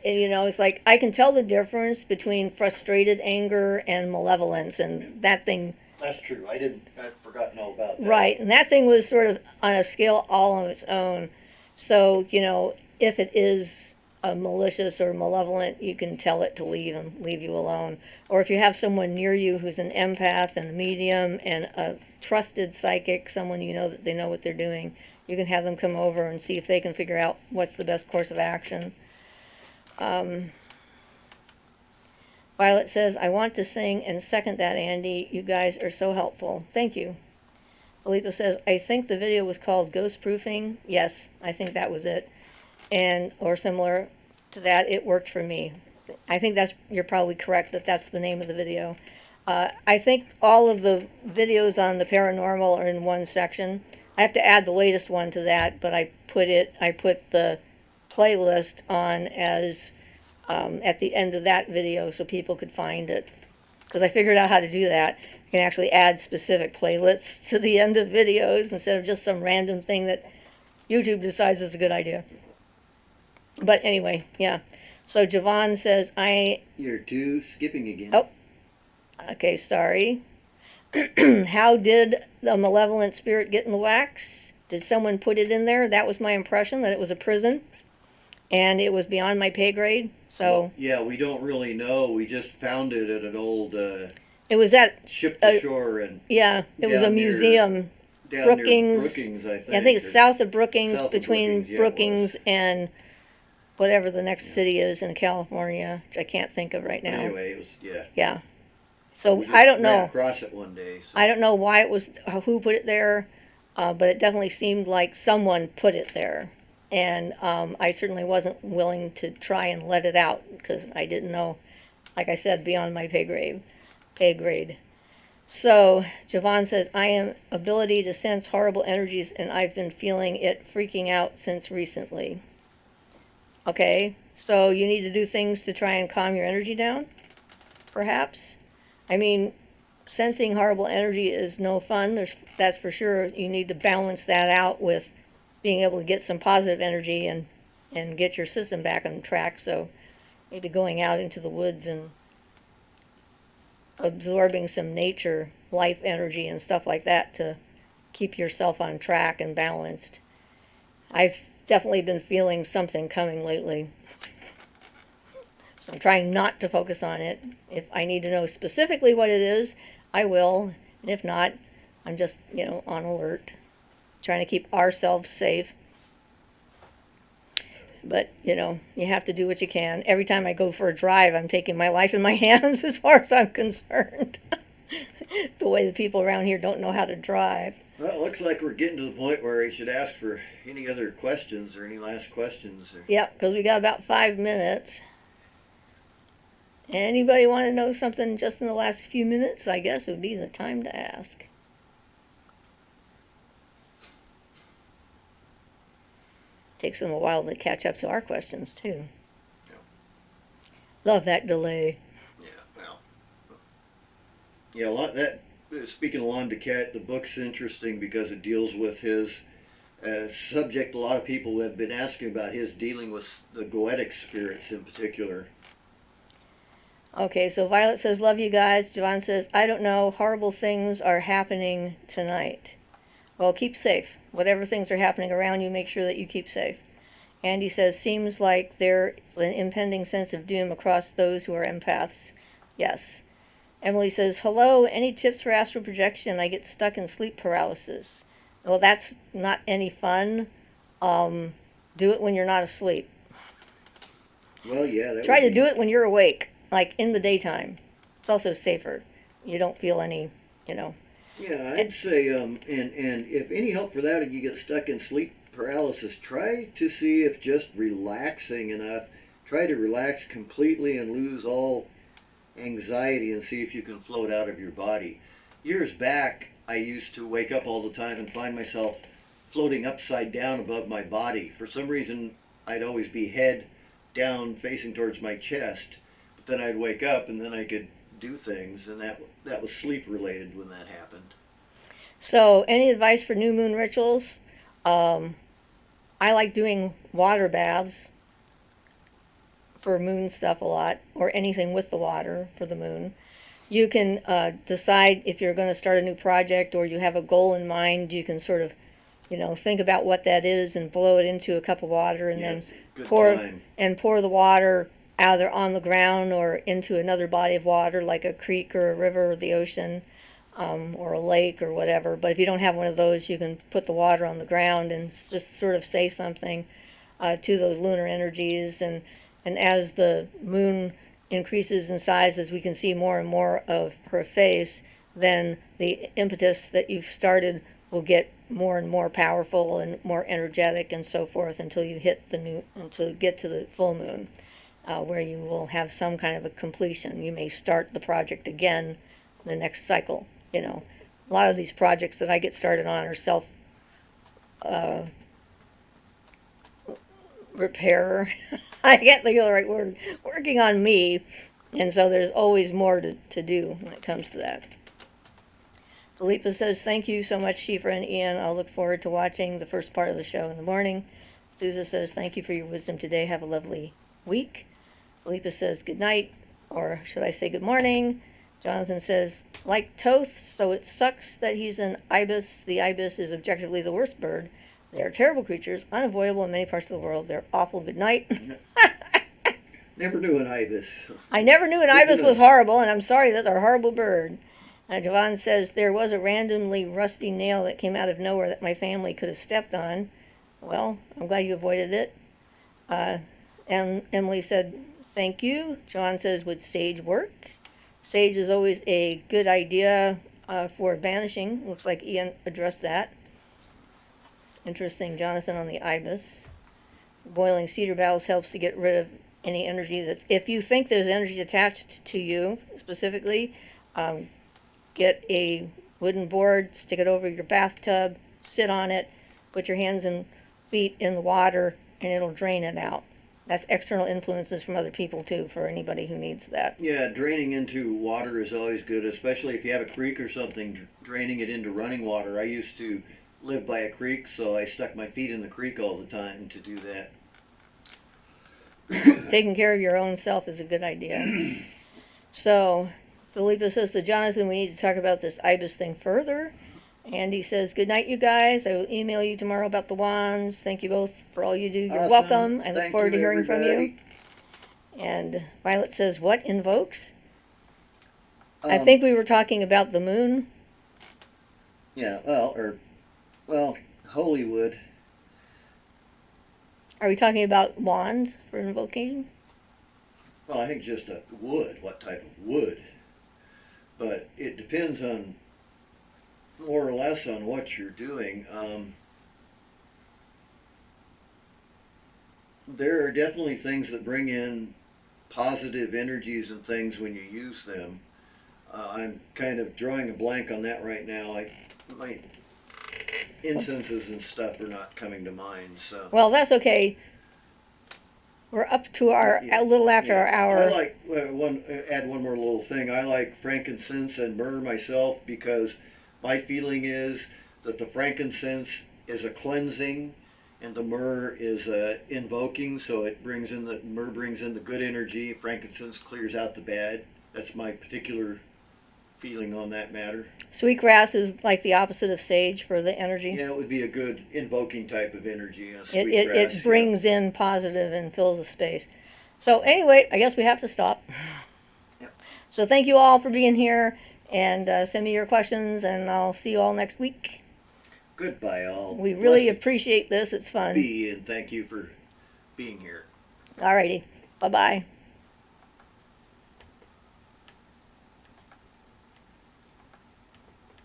S1: it's like I can tell the difference between frustrated anger and malevolence, and that thing.
S2: That's true. I'd forgotten all about that.
S1: Right, and that thing was sort of on a scale all on its own. So, if it is malicious or malevolent, you can tell it to leave and leave you alone. Or if you have someone near you who's an empath and a medium and a trusted psychic, someone that they know what they're doing, you can have them come over and see if they can figure out what's the best course of action. Violet says, I want to sing and second that, Andy. You guys are so helpful. Thank you. Filippo says, I think the video was called Ghost Proofing. Yes, I think that was it. Or similar to that, it worked for me. I think you're probably correct that that's the name of the video. I think all of the videos on the paranormal are in one section. I have to add the latest one to that, but I put the playlist on as at the end of that video so people could find it. Because I figured out how to do that. You can actually add specific playlists to the end of videos instead of just some random thing that YouTube decides is a good idea. But anyway, yeah. So Javon says,
S2: You're skipping again.
S1: Oh, okay, sorry. How did the malevolent spirit get in the wax? Did someone put it in there? That was my impression, that it was a prison. And it was beyond my pay grade, so...
S2: Well, yeah, we don't really know. We just found it at an old...
S1: it was at...
S2: Ship to shore and...
S1: Yeah, it was a museum.
S2: Down
S1: Brookings.
S2: Near Brookings, I think.
S1: I think it's south of Brookings, between
S2: Brookings,
S1: Brookings and whatever the next city is in California, which I can't think of right now.
S2: Anyway, it was, yeah.
S1: Yeah. So
S2: We just
S1: I don't know.
S2: ran across it one day. So.
S1: I don't know why it was, who put it there, but it definitely seemed like someone put it there. and I certainly wasn't willing to try and let it out because I didn't know, like I said, beyond my pay grade. So Javon says, I am ability to sense horrible energies, and I've been feeling it freaking out since recently. Okay, so you need to do things to try and calm your energy down, perhaps. I mean, sensing horrible energy is no fun. That's for sure. You need to balance that out with being able to get some positive energy and get your system back on track. So maybe going out into the woods and absorbing some nature, life energy and stuff like that to keep yourself on track and balanced. I've definitely been feeling something coming lately. So I'm trying not to focus on it. If I need to know specifically what it is, I will. And if not, I'm just, on alert, trying to keep ourselves safe. But, you have to do what you can. Every time I go for a drive, I'm taking my life in my hands as far as I'm concerned. The way the people around here don't know how to drive.
S2: Well, it looks like we're getting to the point where you should ask for any other questions or any last questions.
S1: Yep, because we got about 5 minutes. Anybody want to know something just in the last few minutes? I guess it would be the time to ask. Takes them a while to catch up to our questions, too.
S2: Yeah.
S1: Love that delay.
S2: Yeah, well. Yeah, a lot that. Speaking of Lon DeCat, the book's interesting because it deals with his subject. A lot of people have been asking about his dealing with the goetic spirits in particular.
S1: Okay, so Violet says, love you guys. Javon says, I don't know, horrible things are happening tonight. Well, keep safe. Whatever things are happening around you, make sure that you keep safe. Andy says, seems like there's an impending sense of doom across those who are empaths. Yes. Emily says, hello, any tips for astral projection? I get stuck in sleep paralysis. Well, that's not any fun. Do it when you're not asleep.
S2: Well, yeah.
S1: Try to do it when you're awake, like in the daytime. It's also safer. You don't feel any,
S2: Yeah, I'd say, and if any help for that, if you get stuck in sleep paralysis, try to see if just relaxing enough, try to relax completely and lose all anxiety and see if you can float out of your body. Years back, I used to wake up all the time and find myself floating upside down above my body. For some reason, I'd always be head down facing towards my chest, but then I'd wake up and then I could do things, and that was sleep related when that happened.
S1: So, any advice for new moon rituals? I like doing water baths for moon stuff a lot, or anything with the water for the moon. You can decide if you're going to start a new project or you have a goal in mind. You can sort of, think about what that is and blow it into a cup of water and then pour the water either on the ground or into another body of water like a creek or a river or the ocean. Or a lake or whatever. But if you don't have one of those, you can put the water on the ground and just sort of say something to those lunar energies. And as the moon increases in size, as we can see more and more of her face, then the impetus that you've started will get more and more powerful and more energetic and so forth until you get to the full moon, where you will have some kind of a completion. You may start the project again the next cycle. A lot of these projects that I get started on are repair. I can't think of the right word. Working on me. And so there's always more to do when it comes to that. Philippa says, thank you so much, Siofra and Ian. I'll look forward to watching the first part of the show in the morning. Thusa says, thank you for your wisdom today. Have a lovely week. Philippa says, good night. Or should I say good morning? Jonathan says, like Toth, so it sucks that he's an ibis. The ibis is objectively the worst bird. They are terrible creatures, unavoidable in many parts of the world. They're awful. Good night.
S2: Never knew an ibis.
S1: I never knew an ibis was horrible, and I'm sorry that they're a horrible bird. Javon says, there was a randomly rusty nail that came out of nowhere that my family could have stepped on. Well, I'm glad you avoided it. And Emily said, thank you. John says, would sage work? Sage is always a good idea for banishing. Looks like Ian addressed that. Interesting, Jonathan, on the ibis. boiling cedar boughs helps to get rid of any energy that's, if you think there's energy attached to you specifically, get a wooden board, stick it over your bathtub, sit on it, put your hands and feet in the water, and it'll drain it out. That's external influences from other people too, for anybody who needs that.
S2: Yeah, draining into water is always good, especially if you have a creek or something, draining it into running water. I used to live by a creek, so I stuck my feet in the creek all the time to do that.
S1: Taking care of your own self is a good idea. So, Philippa says to Jonathan, we need to talk about this ibis thing further. Andy says, good night, you guys. I will email you tomorrow about the wands. Thank you both for all you do. You're
S2: Awesome.
S1: welcome. I look
S2: Thank
S1: forward to
S2: you,
S1: hearing from you.
S2: everybody.
S1: And Violet says, what invokes? I think we were talking about the moon.
S2: Yeah, well, Holywood.
S1: Are we talking about wands for invoking?
S2: Well, I think just a wood, what type of wood. But it depends on, more or less on what you're doing. There are definitely things that bring in positive energies and things when you use them. I'm kind of drawing a blank on that right now. My incenses and stuff are not coming to mind. So.
S1: Well, that's okay. We're up to our, a little after our hour.
S2: I like, add one more little thing. I like frankincense and myrrh myself because my feeling is that the frankincense is a cleansing and the myrrh is invoking, so it brings in the, myrrh brings in the good energy, frankincense clears out the bad. That's my particular feeling on that matter.
S1: Sweetgrass is like the opposite of sage for the energy.
S2: Yeah, it would be a good invoking type of energy.
S1: It brings in positive and fills the space. So anyway, I guess we have to stop.
S2: Yep.
S1: So thank you all for being here, and send me your questions, and I'll see you all next week.
S2: Goodbye, all.
S1: We really
S2: Blessed
S1: appreciate this. It's fun.
S2: be, and thank you for being here.
S1: Alrighty. Bye-bye.